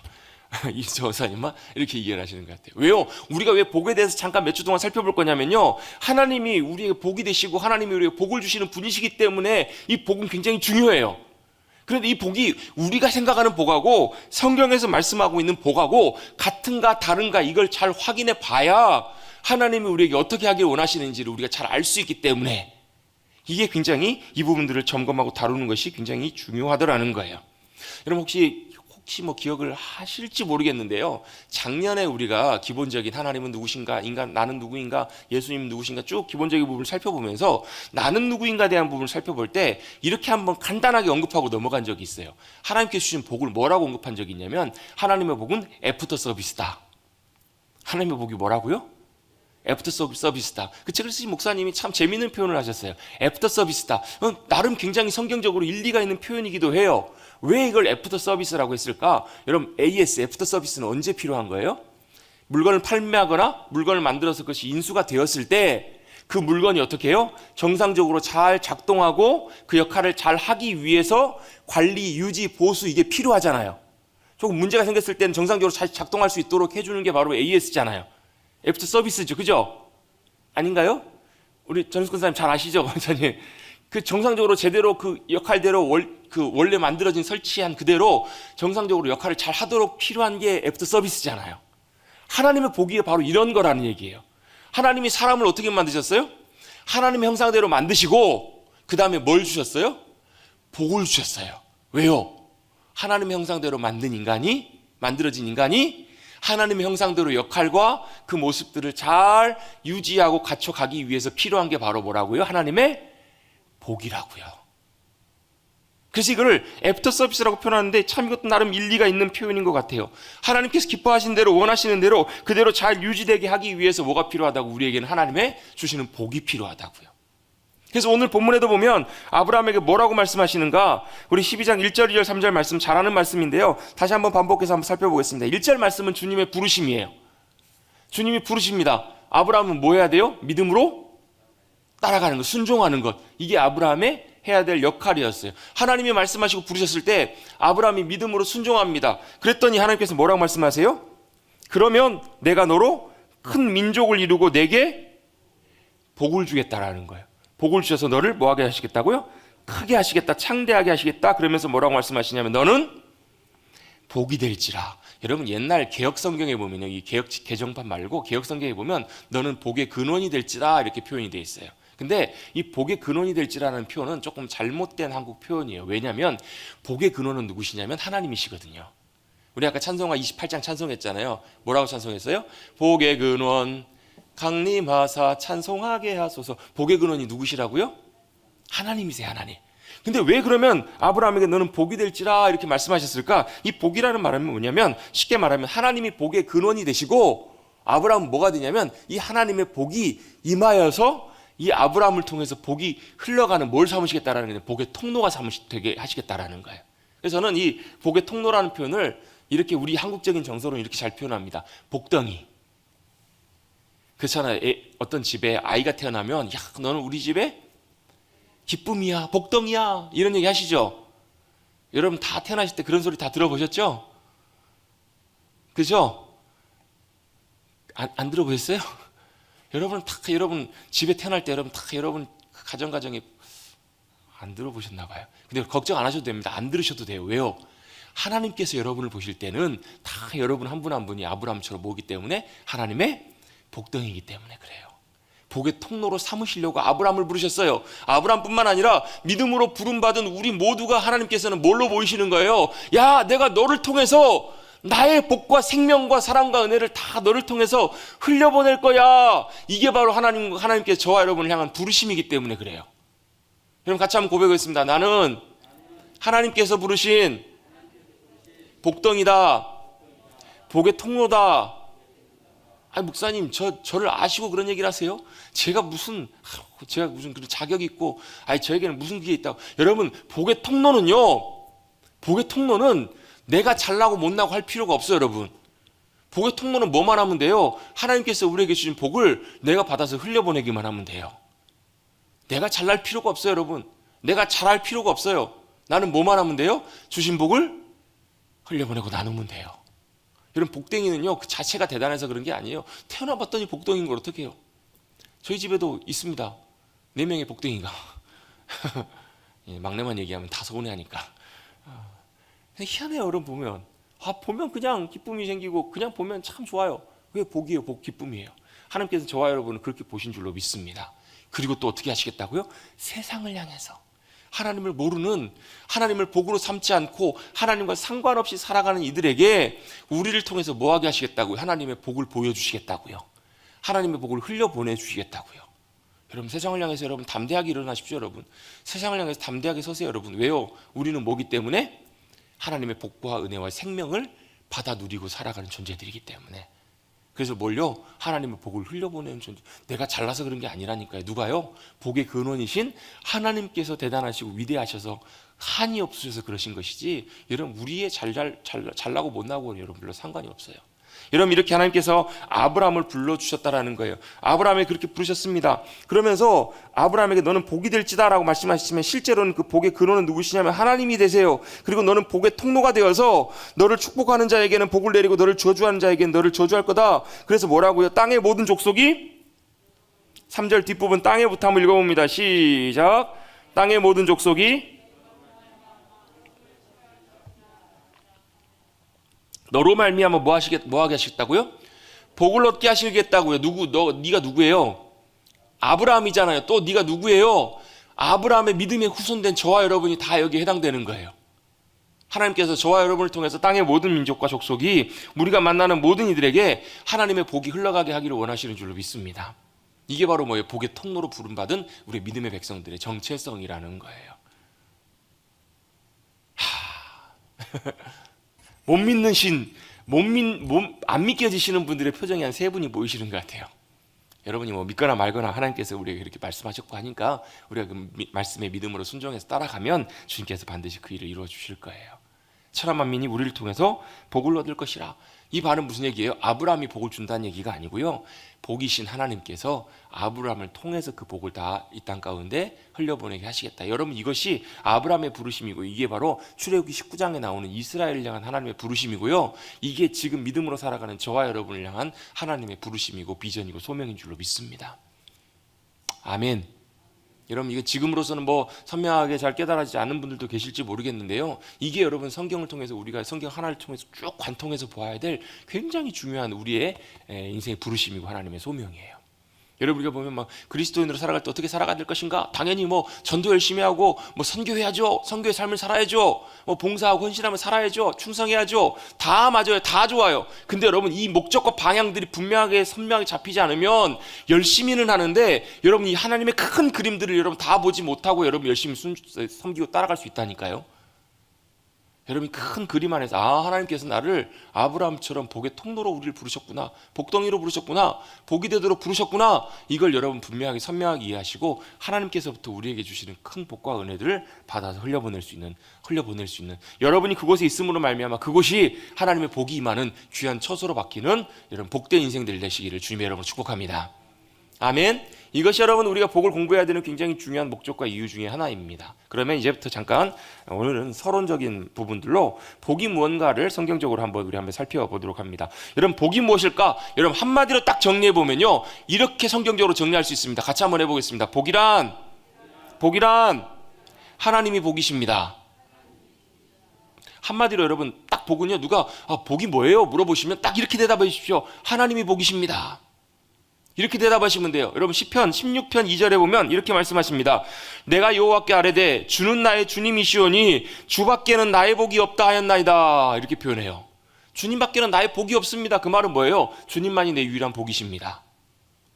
이 전사님만 이렇게 이해를 하시는 것 같아요. 왜요? 우리가 왜 복에 대해서 잠깐 몇 주 동안 살펴볼 거냐면요, 하나님이 우리에게 복이 되시고 하나님이 우리에게 복을 주시는 분이시기 때문에 이 복은 굉장히 중요해요. 그런데 이 복이 우리가 생각하는 복하고 성경에서 말씀하고 있는 복하고 같은가 다른가 이걸 잘 확인해 봐야 하나님이 우리에게 어떻게 하길 원하시는지를 우리가 잘 알 수 있기 때문에 이게 굉장히 이 부분들을 점검하고 다루는 것이 굉장히 중요하더라는 거예요. 여러분 혹시 뭐 기억을 하실지 모르겠는데요, 작년에 우리가 기본적인 하나님은 누구신가, 인간 나는 누구인가, 예수님은 누구신가 쭉 기본적인 부분을 살펴보면서 나는 누구인가에 대한 부분을 살펴볼 때 이렇게 한번 간단하게 언급하고 넘어간 적이 있어요. 하나님께서 주신 복을 뭐라고 언급한 적이 있냐면 하나님의 복은 애프터 서비스다. 하나님의 복이 뭐라고요? 애프터 서비스다. 그 책을 쓰신 목사님이 참 재미있는 표현을 하셨어요. 애프터 서비스다. 나름 굉장히 성경적으로 일리가 있는 표현이기도 해요. 왜 이걸 애프터 서비스라고 했을까? 여러분, AS, 애프터 서비스는 언제 필요한 거예요? 물건을 판매하거나 물건을 만들어서 그것이 인수가 되었을 때 그 물건이 어떻게 해요? 정상적으로 잘 작동하고 그 역할을 잘 하기 위해서 관리, 유지, 보수 이게 필요하잖아요. 조금 문제가 생겼을 때는 정상적으로 잘 작동할 수 있도록 해주는 게 바로 AS잖아요. 애프터 서비스죠. 그죠? 아닌가요? 우리 전숙근 사님 잘 아시죠? 원장님. 그 정상적으로 제대로 그 역할대로 원래 만들어진 설치한 그대로 정상적으로 역할을 잘 하도록 필요한 게 애프터 서비스잖아요. 하나님의 복이 바로 이런 거라는 얘기예요. 하나님이 사람을 어떻게 만드셨어요? 하나님의 형상대로 만드시고 그 다음에 뭘 주셨어요? 복을 주셨어요. 왜요? 하나님의 형상대로 만들어진 인간이 하나님의 형상대로 역할과 그 모습들을 잘 유지하고 갖춰가기 위해서 필요한 게 바로 뭐라고요? 하나님의 복이라고요. 그래서 이거를 애프터 서비스라고 표현하는데 참 이것도 나름 일리가 있는 표현인 것 같아요. 하나님께서 기뻐하신 대로 원하시는 대로 그대로 잘 유지되게 하기 위해서 뭐가 필요하다고? 우리에게는 하나님의 주시는 복이 필요하다고요. 그래서 오늘 본문에도 보면 아브라함에게 뭐라고 말씀하시는가? 우리 12장 1절, 2절, 3절 말씀 잘 아는 말씀인데요, 다시 한번 반복해서 한번 살펴보겠습니다. 1절 말씀은 주님의 부르심이에요. 주님이 부르십니다. 아브라함은 뭐 해야 돼요? 믿음으로 따라가는 것, 순종하는 것. 이게 아브라함의 해야 될 역할이었어요. 하나님이 말씀하시고 부르셨을 때 아브라함이 믿음으로 순종합니다. 그랬더니 하나님께서 뭐라고 말씀하세요? 그러면 내가 너로 큰 민족을 이루고 내게 복을 주겠다라는 거예요. 복을 주셔서 너를 뭐하게 하시겠다고요? 크게 하시겠다, 창대하게 하시겠다. 그러면서 뭐라고 말씀하시냐면 너는 복이 될지라. 여러분 옛날 개혁 성경에 보면요, 이 개혁 개정판 말고 개혁 성경에 보면 너는 복의 근원이 될지라 이렇게 표현이 되어 있어요. 근데 이 복의 근원이 될지라는 표현은 조금 잘못된 한국 표현이에요. 왜냐하면 복의 근원은 누구시냐면 하나님이시거든요. 우리 아까 찬송가 28장 찬송했잖아요. 뭐라고 찬송했어요? 복의 근원 강림하사 찬송하게 하소서. 복의 근원이 누구시라고요? 하나님이세요. 하나님. 근데 왜 그러면 아브라함에게 너는 복이 될지라 이렇게 말씀하셨을까? 이 복이라는 말은 뭐냐면 쉽게 말하면 하나님이 복의 근원이 되시고 아브라함은 뭐가 되냐면 이 하나님의 복이 임하여서 이 아브라함을 통해서 복이 흘러가는 뭘 삼으시겠다라는 게 복의 통로가 되게 하시겠다라는 거예요. 그래서 저는 이 복의 통로라는 표현을 이렇게 우리 한국적인 정서로 이렇게 잘 표현합니다. 복덩이. 그렇잖아요. 어떤 집에 아이가 태어나면 야 너는 우리 집에 기쁨이야, 복덩이야 이런 얘기 하시죠. 여러분 다 태어나실 때 그런 소리 다 들어보셨죠? 그죠? 안 들어보셨어요? 여러분 집에 태어날 때 여러분 가정에 안 들어보셨나 봐요. 근데 걱정 안 하셔도 됩니다. 안 들으셔도 돼요. 왜요? 하나님께서 여러분을 보실 때는 다 여러분 한 분 한 분이 아브라함처럼 모기 때문에 하나님의 복덩이기 때문에 그래요. 복의 통로로 삼으시려고 아브라함을 부르셨어요. 아브라함뿐만 아니라 믿음으로 부름받은 우리 모두가 하나님께서는 뭘로 보이시는 거예요? 야, 내가 너를 통해서 나의 복과 생명과 사랑과 은혜를 다 너를 통해서 흘려보낼 거야. 이게 바로 하나님께서 저와 여러분을 향한 부르심이기 때문에 그래요. 여러분 같이 한번 고백하겠습니다. 나는 하나님께서 부르신 복덩이다. 복의 통로다. 아니 목사님 저를 아시고 그런 얘기를 하세요? 제가 무슨 그런 자격이 있고 저에게는 무슨 그게 있다고. 여러분 복의 통로는 내가 잘나고 못나고 할 필요가 없어요. 여러분 복의 통로는 뭐만 하면 돼요? 하나님께서 우리에게 주신 복을 내가 받아서 흘려보내기만 하면 돼요. 내가 잘날 필요가 없어요. 여러분 내가 잘할 필요가 없어요. 나는 뭐만 하면 돼요? 주신 복을 흘려보내고 나누면 돼요. 여러분 복댕이는요 그 자체가 대단해서 그런 게 아니에요. 태어나봤더니 복덩인 걸 어떻게 해요? 저희 집에도 있습니다. 4명의 복댕이가. 막내만 얘기하면 다 서운해하니까. 희한해요. 여러분 보면 보면 그냥 기쁨이 생기고 그냥 보면 참 좋아요. 그게 복이에요. 복, 기쁨이에요. 하나님께서 저와 여러분을 그렇게 보신 줄로 믿습니다. 그리고 또 어떻게 하시겠다고요? 세상을 향해서 하나님을 모르는, 하나님을 복으로 삼지 않고 하나님과 상관없이 살아가는 이들에게 우리를 통해서 뭐하게 하시겠다고요? 하나님의 복을 보여주시겠다고요. 하나님의 복을 흘려보내주시겠다고요. 여러분 세상을 향해서 여러분 담대하게 일어나십시오. 여러분 세상을 향해서 담대하게 서세요. 여러분 왜요? 우리는 뭐기 때문에? 하나님의 복과 은혜와 생명을 받아 누리고 살아가는 존재들이기 때문에. 그래서 뭘요? 하나님의 복을 흘려보내는 존재. 내가 잘나서 그런 게 아니라니까요. 누가요? 복의 근원이신 하나님께서 대단하시고 위대하셔서 한이 없으셔서 그러신 것이지, 여러분 우리의 잘나고 못나고 여러분 별로 상관이 없어요. 여러분 이렇게 하나님께서 아브라함을 불러주셨다라는 거예요. 아브라함을 그렇게 부르셨습니다. 그러면서 아브라함에게 너는 복이 될지다 라고 말씀하시지만 실제로는 그 복의 근원은 누구시냐면 하나님이 되세요. 그리고 너는 복의 통로가 되어서 너를 축복하는 자에게는 복을 내리고 너를 저주하는 자에게는 너를 저주할 거다. 그래서 뭐라고요? 땅의 모든 족속이, 3절 뒷부분 땅에부터 한번 읽어봅니다. 시작. 땅의 모든 족속이 너로 말미암아 뭐하게 하시겠다고요? 복을 얻게 하시겠다고요. 네가 누구예요? 아브라함이잖아요. 또 네가 누구예요? 아브라함의 믿음에 후손된 저와 여러분이 다 여기에 해당되는 거예요. 하나님께서 저와 여러분을 통해서 땅의 모든 민족과 족속이 우리가 만나는 모든 이들에게 하나님의 복이 흘러가게 하기를 원하시는 줄로 믿습니다. 이게 바로 뭐예요? 복의 통로로 부름받은 우리 믿음의 백성들의 정체성이라는 거예요. 못 믿는 신, 안 믿겨지시는 분들의 표정이 한 3분이 보이시는 것 같아요. 여러분이 뭐 믿거나 말거나 하나님께서 우리에게 그렇게 말씀하셨고 하니까 우리가 그 말씀에 믿음으로 순종해서 따라가면 주님께서 반드시 그 일을 이루어 주실 거예요. 천하 만민이 우리를 통해서 복을 얻을 것이라. 이 말은 무슨 얘기예요? 아브라함이 복을 준다는 얘기가 아니고요, 복이신 하나님께서 아브라함을 통해서 그 복을 다 이 땅 가운데 흘려보내게 하시겠다. 여러분 이것이 아브라함의 부르심이고, 이게 바로 출애굽기 19장에 나오는 이스라엘을 향한 하나님의 부르심이고요, 이게 지금 믿음으로 살아가는 저와 여러분을 향한 하나님의 부르심이고 비전이고 소명인 줄로 믿습니다. 아멘. 여러분 이게 지금으로서는 뭐 선명하게 잘 깨달아지지 않는 분들도 계실지 모르겠는데요, 이게 여러분 성경을 통해서 우리가 성경 하나를 통해서 쭉 관통해서 보아야 될 굉장히 중요한 우리의 인생의 부르심이고 하나님의 소명이에요. 여러분 우리가 보면 막 그리스도인으로 살아갈 때 어떻게 살아가야 될 것인가? 당연히 뭐 전도 열심히 하고 뭐 선교해야죠, 선교의 삶을 살아야죠, 뭐 봉사하고 헌신하며 살아야죠, 충성해야죠. 다 맞아요, 다 좋아요. 근데 여러분 이 목적과 방향들이 분명하게 선명하게 잡히지 않으면 열심히는 하는데 여러분 이 하나님의 큰 그림들을 여러분 다 보지 못하고 여러분 열심히 섬기고 따라갈 수 있다니까요. 여러분이 큰 그림 안에서 하나님께서 나를 아브라함처럼 복의 통로로 우리를 부르셨구나, 복덩이로 부르셨구나, 복이 되도록 부르셨구나, 이걸 여러분 분명하게 선명하게 이해하시고 하나님께서부터 우리에게 주시는 큰 복과 은혜들을 받아서 흘려보낼 수 있는 여러분이 그곳에 있음으로 말미암아 그곳이 하나님의 복이 임하는 귀한 처소로 바뀌는 여러분 복된 인생들 되시기를 주님의 여러분 축복합니다. 아멘. 이것이 여러분 우리가 복을 공부해야 되는 굉장히 중요한 목적과 이유 중에 하나입니다. 그러면 이제부터 잠깐 오늘은 서론적인 부분들로 복이 무언가를 성경적으로 우리 한번 살펴보도록 합니다. 여러분 복이 무엇일까? 여러분 한마디로 딱 정리해 보면요, 이렇게 성경적으로 정리할 수 있습니다. 같이 한번 해보겠습니다. 복이란 하나님이 복이십니다. 한마디로 여러분 딱 복은요, 누가 복이 뭐예요? 물어보시면 딱 이렇게 대답해 주십시오. 하나님이 복이십니다. 이렇게 대답하시면 돼요. 여러분 시편 16편 2절에 보면 이렇게 말씀하십니다. 내가 여호와께 아뢰되 주는 나의 주님이시오니 주밖에는 나의 복이 없다 하였나이다. 이렇게 표현해요. 주님밖에는 나의 복이 없습니다. 그 말은 뭐예요? 주님만이 내 유일한 복이십니다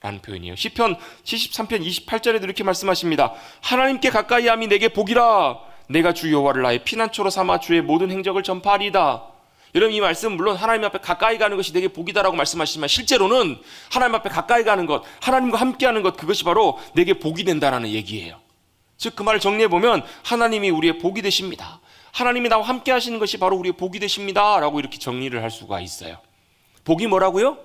라는 표현이에요. 시편 73편 28절에도 이렇게 말씀하십니다. 하나님께 가까이 함이 내게 복이라. 내가 주 여호와를 나의 피난처로 삼아 주의 모든 행적을 전파하리이다. 여러분 이 말씀은 물론 하나님 앞에 가까이 가는 것이 내게 복이다라고 말씀하시지만 실제로는 하나님 앞에 가까이 가는 것, 하나님과 함께하는 것, 그것이 바로 내게 복이 된다는 얘기예요. 즉 그 말을 정리해보면 하나님이 우리의 복이 되십니다. 하나님이 나와 함께 하시는 것이 바로 우리의 복이 되십니다 라고 이렇게 정리를 할 수가 있어요. 복이 뭐라고요?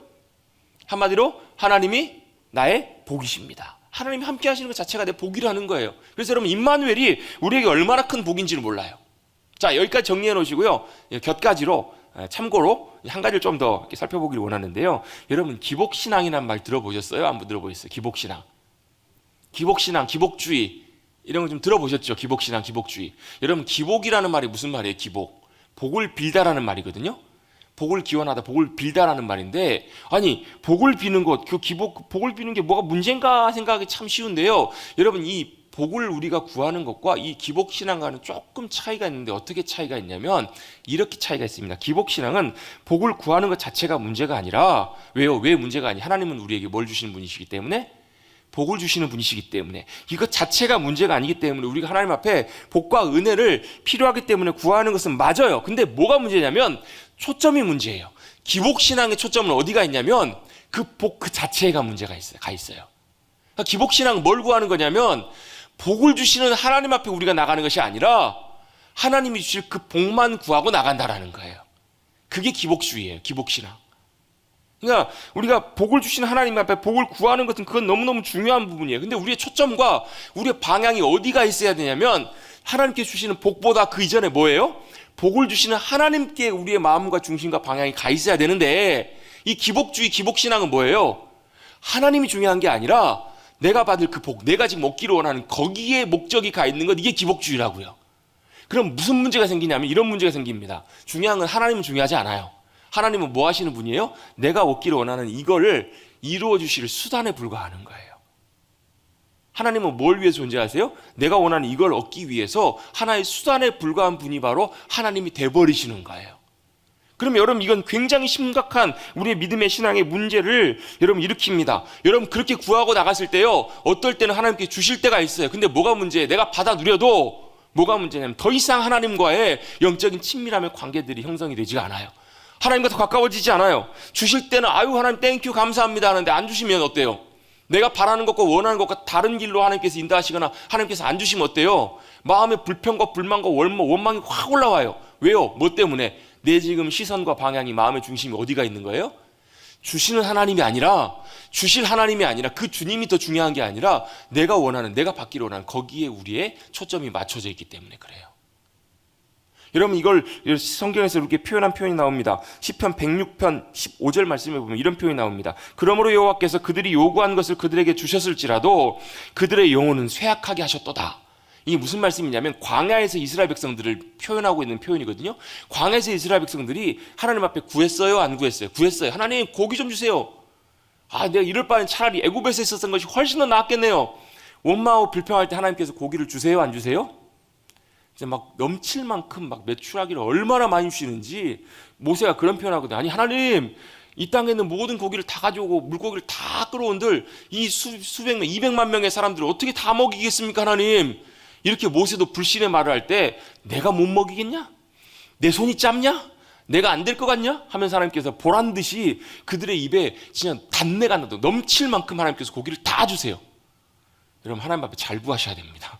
한마디로 하나님이 나의 복이십니다. 하나님이 함께 하시는 것 자체가 내 복이라는 거예요. 그래서 여러분 임마누엘이 우리에게 얼마나 큰 복인지를 몰라요. 자, 여기까지 정리해 놓으시고요, 곁가지로 참고로 한 가지를 좀 더 살펴보기를 원하는데요. 여러분 기복신앙이라는 말 들어보셨어요? 한번 들어보셨어요? 기복신앙, 기복신앙, 기복주의 이런 거 좀 들어보셨죠? 기복신앙, 기복주의. 여러분 기복이라는 말이 무슨 말이에요? 기복, 복을 빌다라는 말이거든요. 복을 기원하다, 복을 빌다라는 말인데, 아니 복을 비는 것, 그 복을 비는 게 뭐가 문제인가 생각하기 참 쉬운데요. 여러분 이 복을 우리가 구하는 것과 이 기복신앙과는 조금 차이가 있는데, 어떻게 차이가 있냐면 이렇게 차이가 있습니다. 기복신앙은 복을 구하는 것 자체가 문제가 아니라, 왜요? 왜 문제가 아니? 하나님은 우리에게 뭘 주시는 분이시기 때문에, 복을 주시는 분이시기 때문에, 이것 자체가 문제가 아니기 때문에 우리가 하나님 앞에 복과 은혜를 필요하기 때문에 구하는 것은 맞아요. 근데 뭐가 문제냐면 초점이 문제예요. 기복신앙의 초점은 어디가 있냐면 그 복 그 자체가 문제가 있어요. 그러니까 기복신앙은 뭘 구하는 거냐면 복을 주시는 하나님 앞에 우리가 나가는 것이 아니라 하나님이 주실 그 복만 구하고 나간다라는 거예요. 그게 기복주의예요. 기복신앙. 그러니까 우리가 복을 주시는 하나님 앞에 복을 구하는 것은 그건 너무너무 중요한 부분이에요. 근데 우리의 초점과 우리의 방향이 어디가 있어야 되냐면 하나님께 주시는 복보다 그 이전에 뭐예요? 복을 주시는 하나님께 우리의 마음과 중심과 방향이 가 있어야 되는데, 이 기복주의, 기복신앙은 뭐예요? 하나님이 중요한 게 아니라 내가 받을 그 복, 내가 지금 얻기를 원하는 거기에 목적이 가 있는 것, 이게 기복주의라고요. 그럼 무슨 문제가 생기냐면 이런 문제가 생깁니다. 중요한 건 하나님은 중요하지 않아요. 하나님은 뭐 하시는 분이에요? 내가 얻기를 원하는 이거를 이루어 주실 수단에 불과하는 거예요. 하나님은 뭘 위해서 존재하세요? 내가 원하는 이걸 얻기 위해서 하나의 수단에 불과한 분이 바로 하나님이 돼버리시는 거예요. 그럼 여러분 이건 굉장히 심각한 우리의 믿음의 신앙의 문제를 여러분 일으킵니다. 여러분 그렇게 구하고 나갔을 때요, 어떨 때는 하나님께 주실 때가 있어요. 근데 뭐가 문제예요? 내가 받아 누려도 뭐가 문제냐면 더 이상 하나님과의 영적인 친밀함의 관계들이 형성이 되지가 않아요. 하나님과 더 가까워지지 않아요. 주실 때는 아유 하나님 땡큐 감사합니다 하는데 안 주시면 어때요? 내가 바라는 것과 원하는 것과 다른 길로 하나님께서 인도하시거나 하나님께서 안 주시면 어때요? 마음의 불평과 불만과 원망이 확 올라와요. 왜요? 뭐 때문에? 내 지금 시선과 방향이, 마음의 중심이 어디가 있는 거예요? 주시는 하나님이 아니라, 주실 하나님이 아니라, 그 주님이 더 중요한 게 아니라 내가 원하는, 내가 받기를 원하는 거기에 우리의 초점이 맞춰져 있기 때문에 그래요. 여러분 이걸 성경에서 이렇게 표현한 표현이 나옵니다. 시편 106편 15절 말씀에 보면 이런 표현이 나옵니다. 그러므로 여호와께서 그들이 요구한 것을 그들에게 주셨을지라도 그들의 영혼은 쇠약하게 하셨도다. 이게 무슨 말씀이냐면 광야에서 이스라엘 백성들을 표현하고 있는 표현이거든요. 광야에서 이스라엘 백성들이 하나님 앞에 구했어요? 안 구했어요? 구했어요. 하나님 고기 좀 주세요. 내가 이럴 바엔 차라리 애굽에서 있었던 것이 훨씬 더 나았겠네요. 원망하고 불평할 때 하나님께서 고기를 주세요? 안 주세요? 이제 막 넘칠 만큼 막 메추라기를 얼마나 많이 주시는지 모세가 그런 표현하거든요. 아니 하나님, 이 땅에 있는 모든 고기를 다 가져오고 물고기를 다 끌어온들 이 수백명 200만 명의 사람들을 어떻게 다 먹이겠습니까 하나님? 이렇게 모세도 불신의 말을 할 때 내가 못 먹이겠냐? 내 손이 짧냐? 내가 안 될 것 같냐? 하면서 하나님께서 보란 듯이 그들의 입에 진짜 단내가 나도 넘칠 만큼 하나님께서 고기를 다 주세요. 여러분 하나님 앞에 잘 구하셔야 됩니다.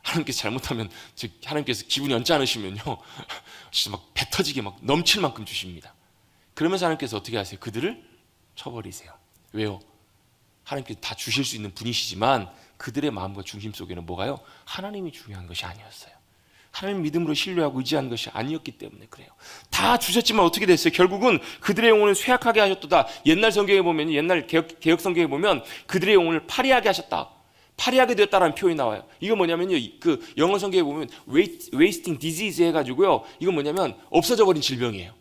하나님께서 잘못하면, 즉 하나님께서 기분이 언짢으시면요 진짜 막 배 터지게 막 넘칠 만큼 주십니다. 그러면서 하나님께서 어떻게 하세요? 그들을 쳐버리세요. 왜요? 하나님께서 다 주실 수 있는 분이시지만 그들의 마음과 중심 속에는 뭐가요? 하나님이 중요한 것이 아니었어요. 하나님 믿음으로 신뢰하고 의지한 것이 아니었기 때문에 그래요. 다 주셨지만 어떻게 됐어요? 결국은 그들의 영혼을 쇠약하게 하셨도다. 옛날 성경에 보면, 옛날 개혁 성경에 보면 그들의 영혼을 파리하게 하셨다, 파리하게 되었다라는 표현이 나와요. 이거 뭐냐면요, 그 영어 성경에 보면 wasting disease 해가지고요, 이건 뭐냐면 없어져 버린 질병이에요.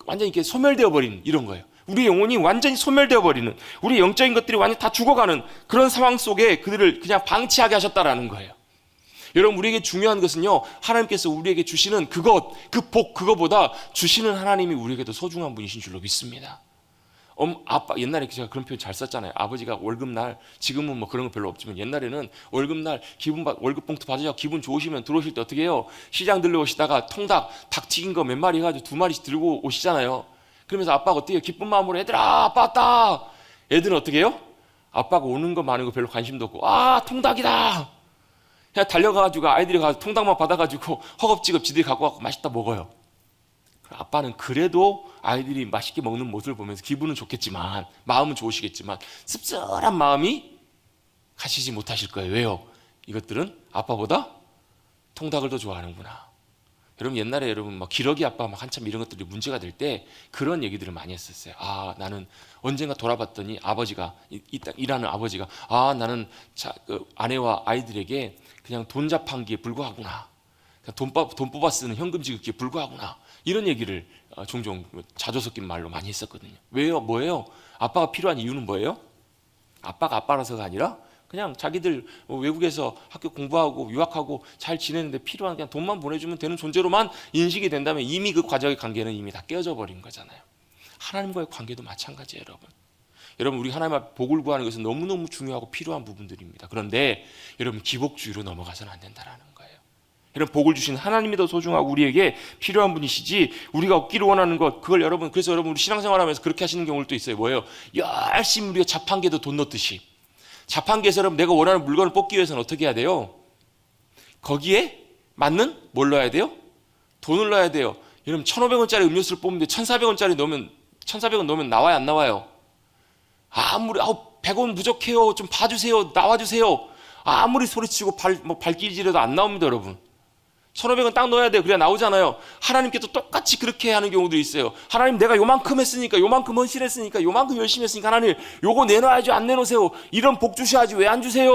완전히 이렇게 소멸되어 버리는 이런 거예요. 우리 영혼이 완전히 소멸되어 버리는, 우리 영적인 것들이 완전히 다 죽어가는 그런 상황 속에 그들을 그냥 방치하게 하셨다라는 거예요. 여러분 우리에게 중요한 것은요, 하나님께서 우리에게 주시는 그것, 그 복, 그거보다 주시는 하나님이 우리에게 더 소중한 분이신 줄로 믿습니다. 아빠, 옛날에 제가 그런 표현 잘 썼잖아요. 아버지가 월급날, 지금은 뭐 그런 거 별로 없지만 옛날에는 월급날 월급 봉투 받으셔 기분 좋으시면 들어오실 때 어떻게 해요? 시장 들러오시다가 통닭, 닭 튀긴 거 몇 마리 해가지고 2마리씩 들고 오시잖아요. 그러면서 아빠가 어떻게 해요? 기쁜 마음으로 얘들아 아빠 왔다. 애들은 어떻게 해요? 아빠가 오는 거 마는 거 별로 관심도 없고 통닭이다. 그냥 달려가가지고 아이들이 가서 통닭만 받아가지고 허겁지겁 지들이 갖고 가고 맛있다 먹어요. 아빠는 그래도 아이들이 맛있게 먹는 모습을 보면서 기분은 좋겠지만, 마음은 좋으시겠지만 씁쓸한 마음이 가시지 못하실 거예요. 왜요? 이것들은 아빠보다 통닭을 더 좋아하는구나. 여러분 옛날에 여러분 막 기러기 아빠 막 한참 이런 것들이 문제가 될 때 그런 얘기들을 많이 했었어요. 아 나는 언젠가 돌아봤더니 아버지가 일하는 아버지가 나는 아내와 아이들에게 그냥 돈 자판기에 불과하구나. 그냥 돈 뽑아 쓰는 현금 지급기에 불과하구나. 이런 얘기를 종종 자주 섞인 말로 많이 했었거든요. 왜요? 뭐예요? 아빠가 필요한 이유는 뭐예요? 아빠가 아빠라서가 아니라 그냥 자기들 외국에서 학교 공부하고 유학하고 잘 지내는데 필요한 그냥 돈만 보내주면 되는 존재로만 인식이 된다면 이미 그 과정의 관계는 이미 다 깨어져 버린 거잖아요. 하나님과의 관계도 마찬가지예요, 여러분. 여러분 우리 하나님 앞에 복을 구하는 것은 너무너무 중요하고 필요한 부분들입니다. 그런데 여러분 기복주의로 넘어가서는 안 된다라는 거예요. 여러분 복을 주신 하나님이 더 소중하고 우리에게 필요한 분이시지 우리가 얻기를 원하는 것 그걸 여러분 그래서 여러분 우리 신앙생활하면서 그렇게 하시는 경우도 있어요. 뭐예요? 열심히 우리가 자판기에도 돈 넣듯이 자판기에서 여러분 내가 원하는 물건을 뽑기 위해서는 어떻게 해야 돼요? 거기에 맞는 뭘 넣어야 돼요? 돈을 넣어야 돼요. 여러분 1,500원짜리 음료수를 뽑는데 1,400원짜리 넣으면 1,400원 넣으면 나와요 안 나와요? 아무리 100원 부족해요 좀 봐주세요 나와주세요 아무리 소리치고 발길질해도 안 나옵니다 여러분. 1,500원 딱 넣어야 돼요. 그래야 나오잖아요. 하나님께도 똑같이 그렇게 하는 경우도 있어요. 하나님 내가 요만큼 했으니까 요만큼 헌신했으니까 요만큼 열심히 했으니까 하나님 요거 내놔야죠 안 내놓으세요. 이런 복 주셔야지 왜 안 주세요.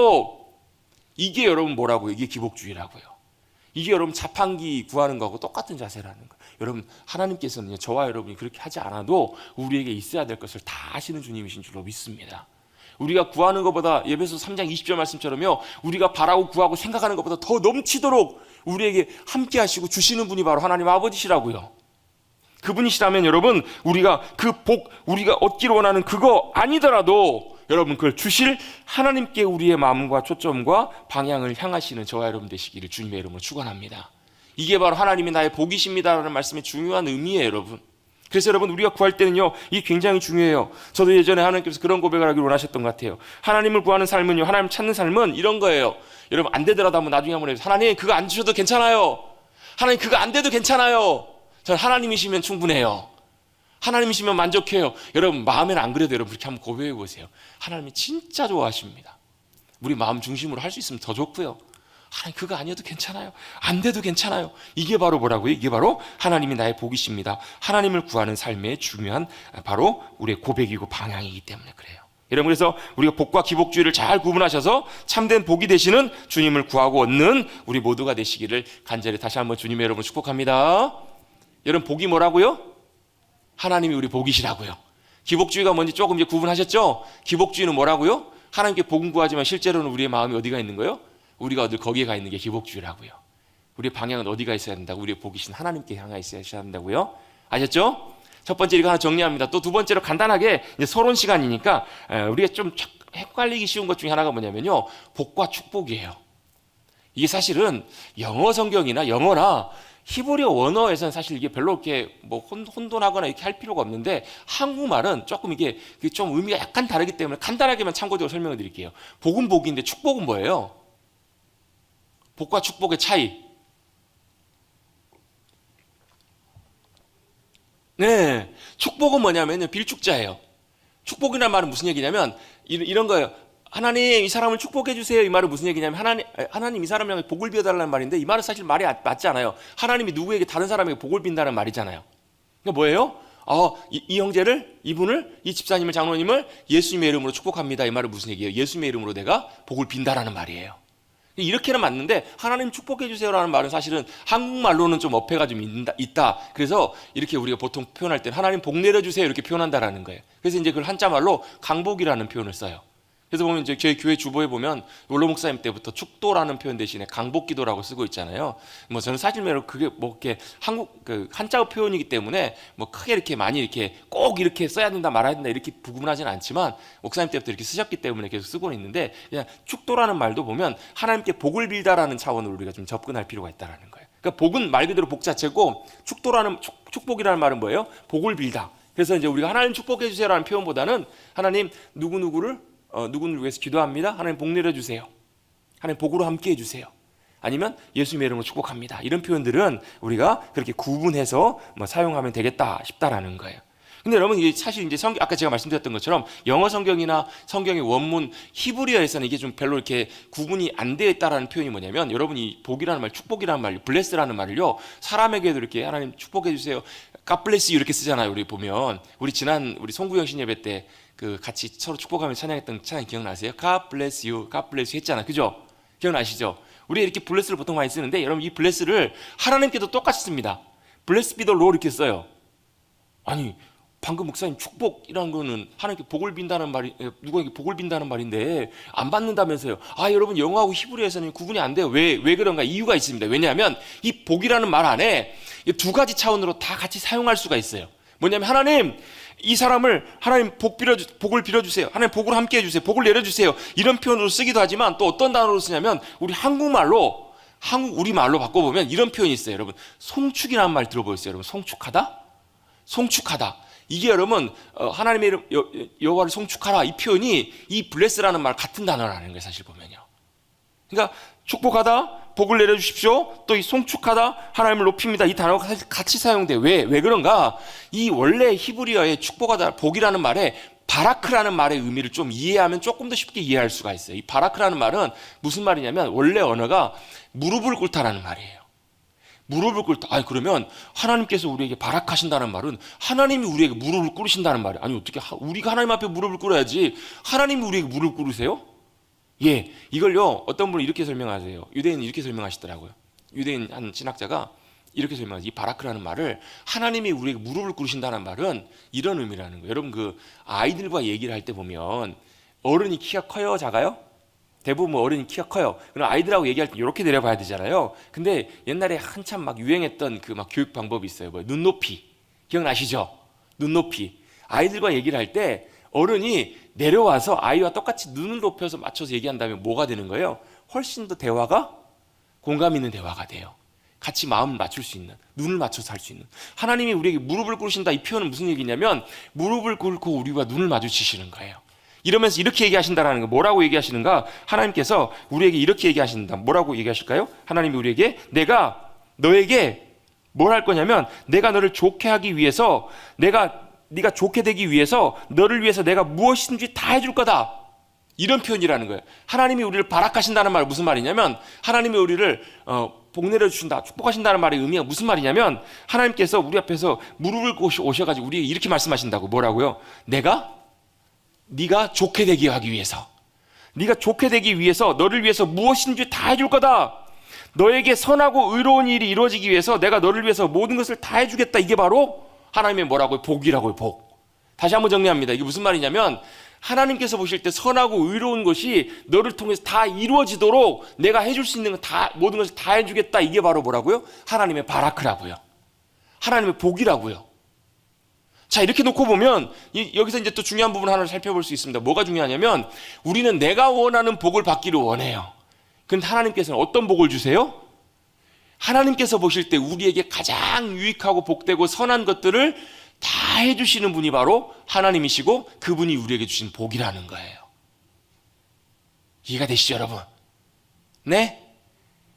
이게 여러분 뭐라고요? 이게 기복주의라고요. 이게 여러분 자판기 구하는 거하고 똑같은 자세라는 거예요. 여러분 하나님께서는 저와 여러분이 그렇게 하지 않아도 우리에게 있어야 될 것을 다 아시는 주님이신 줄로 믿습니다. 우리가 구하는 것보다 에베소 3장 20절 말씀처럼요 우리가 바라고 구하고 생각하는 것보다 더 넘치도록 우리에게 함께 하시고 주시는 분이 바로 하나님 아버지시라고요. 그분이시라면 여러분 우리가 그 복 우리가 얻기를 원하는 그거 아니더라도 여러분 그걸 주실 하나님께 우리의 마음과 초점과 방향을 향하시는 저와 여러분 되시기를 주님의 이름으로 축원합니다. 이게 바로 하나님이 나의 복이십니다라는 말씀의 중요한 의미예요 여러분. 그래서 여러분 우리가 구할 때는요 이게 굉장히 중요해요. 저도 예전에 하나님께서 그런 고백을 하기를 원하셨던 것 같아요. 하나님을 구하는 삶은요 하나님 찾는 삶은 이런 거예요. 여러분 안 되더라도 한번 나중에 한번 해보세요. 하나님 그거 안 주셔도 괜찮아요. 하나님 그거 안 돼도 괜찮아요. 저는 하나님이시면 충분해요. 하나님이시면 만족해요. 여러분 마음에는 안 그래도 여러분 그렇게 한번 고백해 보세요. 하나님이 진짜 좋아하십니다. 우리 마음 중심으로 할 수 있으면 더 좋고요. 하나님 그거 아니어도 괜찮아요. 안 돼도 괜찮아요. 이게 바로 뭐라고요? 이게 바로 하나님이 나의 복이십니다. 하나님을 구하는 삶의 중요한 바로 우리의 고백이고 방향이기 때문에 그래요. 여러분 그래서 우리가 복과 기복주의를 잘 구분하셔서 참된 복이 되시는 주님을 구하고 얻는 우리 모두가 되시기를 간절히 다시 한번 주님의 여러분 축복합니다. 여러분 복이 뭐라고요? 하나님이 우리 복이시라고요. 기복주의가 뭔지 조금 이제 구분하셨죠? 기복주의는 뭐라고요? 하나님께 복은 구하지만 실제로는 우리의 마음이 어디가 있는 거예요? 우리가 어디 거기에 가 있는 게 기복주의라고요. 우리의 방향은 어디가 있어야 된다고? 우리의 복이신 하나님께 향해 있어야 된다고요. 아셨죠? 첫 번째 이거 하나 정리합니다. 또 두 번째로 간단하게 이제 서론 시간이니까 우리가 좀 헷갈리기 쉬운 것 중에 하나가 뭐냐면요. 복과 축복이에요. 이게 사실은 영어 성경이나 영어나 히브리어 원어에서는 사실 이게 별로 이렇게 뭐 혼돈하거나 이렇게 할 필요가 없는데 한국말은 조금 이게 좀 의미가 약간 다르기 때문에 간단하게만 참고적으로 설명을 드릴게요. 복은 복인데 축복은 뭐예요? 복과 축복의 차이. 네, 축복은 뭐냐면요 빌축자예요. 축복이라는 말은 무슨 얘기냐면 이런 거예요. 하나님 이 사람을 축복해 주세요. 이 말은 무슨 얘기냐면 하나님 이 사람을 향해 복을 비워달라는 말인데 이 말은 사실 말이 맞지 않아요. 하나님이 누구에게 다른 사람에게 복을 빈다는 말이잖아요. 그러니까 뭐예요? 이 형제를 이분을 이 집사님을 장로님을 예수님의 이름으로 축복합니다. 이 말은 무슨 얘기예요? 예수님의 이름으로 내가 복을 빈다라는 말이에요. 이렇게는 맞는데 하나님 축복해 주세요라는 말은 사실은 한국말로는 좀 어폐가 좀 있다. 그래서 이렇게 우리가 보통 표현할 때는 하나님 복 내려주세요 이렇게 표현한다라는 거예요. 그래서 이제 그걸 한자말로 강복이라는 표현을 써요. 그래서 보면 이제 저희 교회 주보에 보면 원로 목사님 때부터 축도라는 표현 대신에 강복기도라고 쓰고 있잖아요. 뭐 저는 사실 그게 뭐 이렇게 한국 그 한자어 표현이기 때문에 뭐 크게 이렇게 많이 이렇게 꼭 이렇게 써야 된다 말아야 된다 이렇게 구분하지는 않지만 목사님 때부터 이렇게 쓰셨기 때문에 계속 쓰고는 있는데 그냥 축도라는 말도 보면 하나님께 복을 빌다라는 차원으로 우리가 좀 접근할 필요가 있다라는 거예요. 그러니까 복은 말 그대로 복 자체고 축도라는 축복이라는 말은 뭐예요? 복을 빌다. 그래서 이제 우리가 하나님 축복해 주세요라는 표현보다는 하나님 누구누구를 위해서 기도합니다. 하나님 복 내려주세요. 하나님 복으로 함께 해주세요. 아니면 예수님의 이름으로 축복합니다. 이런 표현들은 우리가 그렇게 구분해서 사용하면 되겠다 싶다라는 거예요. 근데 여러분 이게 사실 이제 아까 제가 말씀드렸던 것처럼 영어 성경이나 성경의 원문 히브리어에서는 이게 좀 별로 이렇게 구분이 안 되어 있다라는 표현이 뭐냐면, 여러분 이 복이라는 말, 축복이라는 말, 블레스라는 말을요 사람에게도 이렇게 하나님 축복해 주세요, God bless you 이렇게 쓰잖아요. 우리 보면 우리 송구영 신예배 때 그 같이 서로 축복하며 찬양했던 찬양 기억나세요? God bless you, God bless you 했잖아, 그죠? 기억나시죠? 우리 이렇게 블레스를 보통 많이 쓰는데 여러분 이 블레스를 하나님께도 똑같이 씁니다. bless be the Lord 이렇게 써요. 아니 방금 목사님 축복이라는 거는 하나님께 복을 빈다는 말이, 누구에게 복을 빈다는 말인데 안 받는다면서요. 여러분 영어하고 히브리어에서는 구분이 안 돼요. 왜 그런가? 이유가 있습니다. 왜냐하면 이 복이라는 말 안에 두 가지 차원으로 다 같이 사용할 수가 있어요. 뭐냐면 하나님 이 사람을 하나님 복을 빌어주세요. 하나님 복으로 함께 해주세요. 복을 내려주세요. 이런 표현으로 쓰기도 하지만 또 어떤 단어로 쓰냐면 우리 우리말로 바꿔보면 이런 표현이 있어요. 여러분 송축이라는 말 들어보셨어요? 여러분 송축하다? 송축하다. 이게 여러분 하나님의 이름 여호와를 송축하라, 이 표현이 이 블레스라는 말 같은 단어라는 거예요. 사실 보면요. 그러니까 축복하다, 복을 내려주십시오. 또 이 송축하다, 하나님을 높입니다. 이 단어가 사실 같이 사용돼요. 왜 그런가? 이 원래 히브리어의 축복하다, 복이라는 말에 바라크라는 말의 의미를 좀 이해하면 조금 더 쉽게 이해할 수가 있어요. 이 바라크라는 말은 무슨 말이냐면 원래 언어가 무릎을 꿇다라는 말이에요. 무릎을 꿇다. 그러면 하나님께서 우리에게 바락하신다는 말은 하나님이 우리에게 무릎을 꿇으신다는 말이에요. 아니 어떻게 우리가 하나님 앞에 무릎을 꿇어야지 하나님이 우리에게 무릎을 꿇으세요? 이걸요 어떤 분은 이렇게 설명하세요. 유대인은 이렇게 설명하시더라고요. 유대인 한 신학자가 이렇게 설명하죠. 이 바라크라는 말을 하나님이 우리에게 무릎을 꿇으신다는 말은 이런 의미라는 거예요. 여러분 그 아이들과 얘기를 할 때 보면 어른이 키가 커요, 작아요? 대부분 어른이 키가 커요. 그럼 아이들하고 얘기할 때 이렇게 내려봐야 되잖아요. 근데 옛날에 한참 막 유행했던 그 막 교육 방법이 있어요. 눈높이 기억나시죠? 눈높이. 아이들과 얘기를 할 때 어른이 내려와서 아이와 똑같이 눈을 높여서 맞춰서 얘기한다면 뭐가 되는 거예요? 훨씬 더 대화가 공감 있는 대화가 돼요. 같이 마음을 맞출 수 있는, 눈을 맞춰서 할 수 있는. 하나님이 우리에게 무릎을 꿇으신다, 이 표현은 무슨 얘기냐면 무릎을 꿇고 우리와 눈을 마주치시는 거예요. 이러면서 이렇게 얘기하신다라는 거. 뭐라고 얘기하시는가? 하나님께서 우리에게 이렇게 얘기하신다. 뭐라고 얘기하실까요? 하나님이 우리에게 내가 너에게 뭘 할 거냐면 내가 너를 좋게 하기 위해서, 네가 좋게 되기 위해서 너를 위해서 내가 무엇이든지 다 해줄 거다. 이런 표현이라는 거예요. 하나님이 우리를 바락하신다는 말은 무슨 말이냐면 하나님이 우리를 복 내려주신다, 축복하신다는 말의 의미가 무슨 말이냐면 하나님께서 우리 앞에서 무릎을 오셔가지고 우리에게 이렇게 말씀하신다고. 뭐라고요? 네가 좋게 되기 하기 위해서, 네가 좋게 되기 위해서 너를 위해서 무엇인지 다 해줄 거다. 너에게 선하고 의로운 일이 이루어지기 위해서 내가 너를 위해서 모든 것을 다 해주겠다. 이게 바로 하나님의 뭐라고요? 복이라고요. 복. 다시 한번 정리합니다. 이게 무슨 말이냐면 하나님께서 보실 때 선하고 의로운 것이 너를 통해서 다 이루어지도록 내가 해줄 수 있는 거 다, 모든 것을 다 해주겠다. 이게 바로 뭐라고요? 하나님의 바라크라고요. 하나님의 복이라고요. 자, 이렇게 놓고 보면 여기서 이제 또 중요한 부분 하나를 살펴볼 수 있습니다. 뭐가 중요하냐면 우리는 내가 원하는 복을 받기를 원해요. 그런데 하나님께서는 어떤 복을 주세요? 하나님께서 보실 때 우리에게 가장 유익하고 복되고 선한 것들을 다 해주시는 분이 바로 하나님이시고 그분이 우리에게 주신 복이라는 거예요. 이해가 되시죠, 여러분? 네?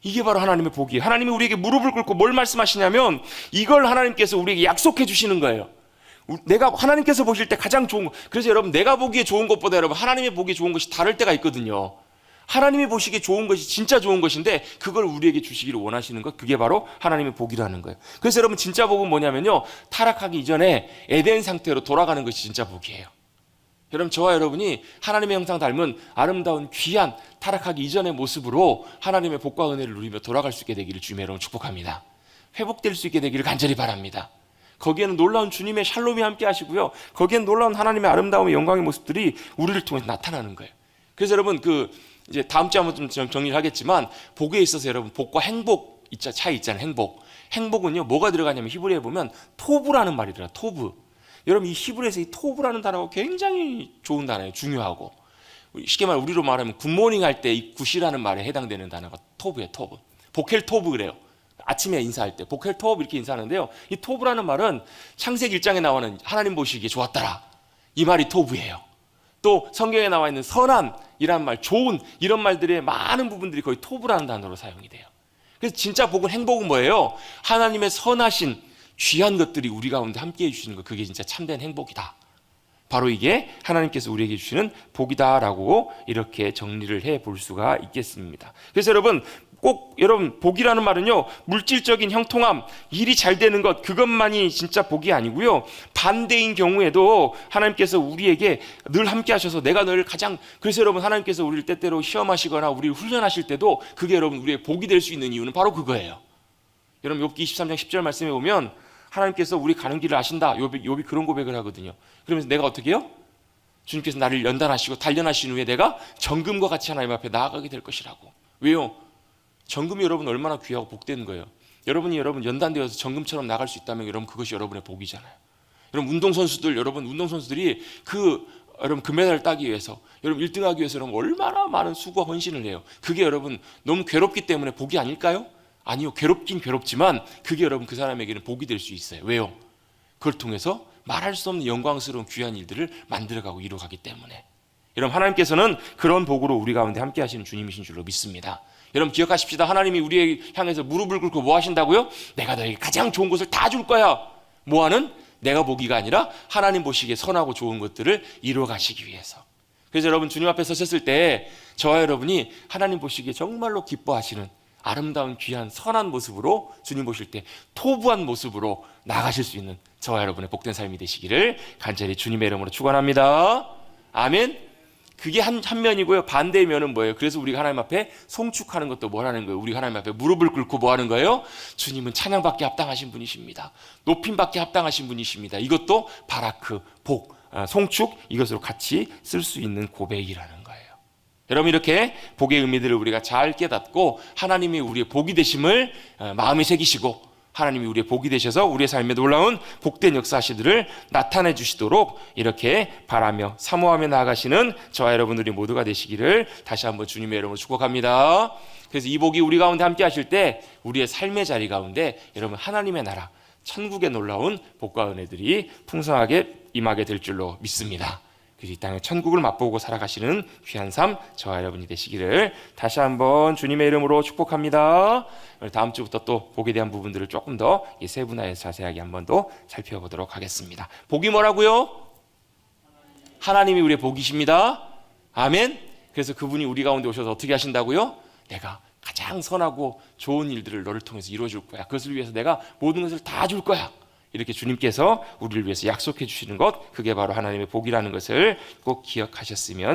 이게 바로 하나님의 복이에요. 하나님이 우리에게 무릎을 꿇고 뭘 말씀하시냐면 이걸 하나님께서 우리에게 약속해 주시는 거예요. 내가 하나님께서 보실 때 가장 좋은 거. 그래서 여러분 내가 보기에 좋은 것보다 여러분 하나님의 보기에 좋은 것이 다를 때가 있거든요. 하나님이 보시기에 좋은 것이 진짜 좋은 것인데 그걸 우리에게 주시기를 원하시는 것, 그게 바로 하나님의 복이라는 거예요. 그래서 여러분 진짜 복은 뭐냐면요, 타락하기 이전에 에덴 상태로 돌아가는 것이 진짜 복이에요. 여러분 저와 여러분이 하나님의 형상 닮은 아름다운 귀한 타락하기 이전의 모습으로 하나님의 복과 은혜를 누리며 돌아갈 수 있게 되기를 주님의 이름으로 축복합니다. 회복될 수 있게 되기를 간절히 바랍니다. 거기에는 놀라운 주님의 샬롬이 함께 하시고요, 거기에는 놀라운 하나님의 아름다움의 영광의 모습들이 우리를 통해서 나타나는 거예요. 그래서 여러분 이제 다음 주에 한번 좀 정리를 하겠지만 복에 있어서 여러분 복과 행복 차이 있잖아요. 행복은요 뭐가 들어가냐면 히브리어에 보면 토브라는 말이 들어요. 토브. 여러분 이 히브리어에서 이 토브라는 단어가 굉장히 좋은 단어예요. 중요하고 쉽게 말해 우리로 말하면 굿모닝 할 때 이 굿이라는 말에 해당되는 단어가 토브예요. 토브. 보켈 토브 그래요. 아침에 인사할 때 보켈 토브 이렇게 인사하는데요, 이 토브라는 말은 창세기 1장에 나오는 하나님 보시기에 좋았더라, 이 말이 토브예요. 또 성경에 나와 있는 선함이라는 말, 좋은, 이런 말들의 많은 부분들이 거의 토브라는 단어로 사용이 돼요. 그래서 진짜 복은, 행복은 뭐예요? 하나님의 선하신 귀한 것들이 우리 가운데 함께해 주시는 것, 그게 진짜 참된 행복이다. 바로 이게 하나님께서 우리에게 주시는 복이다라고 이렇게 정리를 해볼 수가 있겠습니다. 그래서 여러분, 꼭 여러분, 복이라는 말은요, 물질적인 형통함, 일이 잘 되는 것, 그것만이 진짜 복이 아니고요, 반대인 경우에도 하나님께서 우리에게 늘 함께 하셔서 내가 너를 가장, 그래서 여러분, 하나님께서 우리를 때때로 시험하시거나 우리를 훈련하실 때도 그게 여러분 우리의 복이 될 수 있는 이유는 바로 그거예요. 여러분, 욥기 23장 10절 말씀에 보면 하나님께서 우리 가는 길을 아신다. 욥이 그런 고백을 하거든요. 그러면서 내가 어떻게 해요? 주님께서 나를 연단하시고 단련하신 후에 내가 정금과 같이 하나님 앞에 나아가게 될 것이라고. 왜요? 정금이 여러분 얼마나 귀하고 복된 거예요. 여러분이 연단되어서 정금처럼 나갈 수 있다면 여러분 그것이 여러분의 복이잖아요. 여러분 운동선수들이 여러분 금메달을 따기 위해서, 여러분 1등하기 위해서 여러분 얼마나 많은 수고와 헌신을 해요. 그게 여러분 너무 괴롭기 때문에 복이 아닐까요? 아니요, 괴롭긴 괴롭지만 그게 여러분 그 사람에게는 복이 될 수 있어요. 왜요? 그걸 통해서 말할 수 없는 영광스러운 귀한 일들을 만들어가고 이루어가기 때문에. 여러분, 하나님께서는 그런 복으로 우리 가운데 함께 하시는 주님이신 줄로 믿습니다. 여러분 기억하십시다. 하나님이 우리에 향해서 무릎을 꿇고 뭐 하신다고요? 내가 너에게 가장 좋은 것을 다 줄 거야. 뭐하는? 내가 보기가 아니라 하나님 보시기에 선하고 좋은 것들을 이루어 가시기 위해서. 그래서 여러분 주님 앞에 서셨을 때 저와 여러분이 하나님 보시기에 정말로 기뻐하시는 아름다운 귀한 선한 모습으로, 주님 보실 때 토부한 모습으로 나가실 수 있는 저와 여러분의 복된 삶이 되시기를 간절히 주님의 이름으로 축원합니다. 아멘. 그게 한 면이고요. 반대의 면은 뭐예요? 그래서 우리가 하나님 앞에 송축하는 것도 뭐라는 거예요? 우리가 하나님 앞에 무릎을 꿇고 뭐 하는 거예요? 주님은 찬양받기 합당하신 분이십니다. 높임받기 합당하신 분이십니다. 이것도 바라크, 복, 송축, 이것으로 같이 쓸 수 있는 고백이라는 거예요. 여러분, 이렇게 복의 의미들을 우리가 잘 깨닫고 하나님이 우리의 복이 되심을 마음에 새기시고 하나님이 우리의 복이 되셔서 우리의 삶에 놀라운 복된 역사시들을 나타내 주시도록 이렇게 바라며 사모하며 나아가시는 저와 여러분들이 모두가 되시기를 다시 한번 주님의 이름으로 축복합니다. 그래서 이 복이 우리 가운데 함께 하실 때 우리의 삶의 자리 가운데 여러분 하나님의 나라, 천국의 놀라운 복과 은혜들이 풍성하게 임하게 될 줄로 믿습니다. 그래서 이 땅에 천국을 맛보고 살아가시는 귀한 삶 저와 여러분이 되시기를 다시 한번 주님의 이름으로 축복합니다. 다음 주부터 또 복에 대한 부분들을 조금 더 세분화해서 자세하게 한번 더 살펴보도록 하겠습니다. 복이 뭐라고요? 하나님이 우리의 복이십니다. 아멘. 그래서 그분이 우리 가운데 오셔서 어떻게 하신다고요? 내가 가장 선하고 좋은 일들을 너를 통해서 이루어줄 거야. 그것을 위해서 내가 모든 것을 다 줄 거야. 이렇게 주님께서 우리를 위해서 약속해 주시는 것, 그게 바로 하나님의 복이라는 것을 꼭 기억하셨으면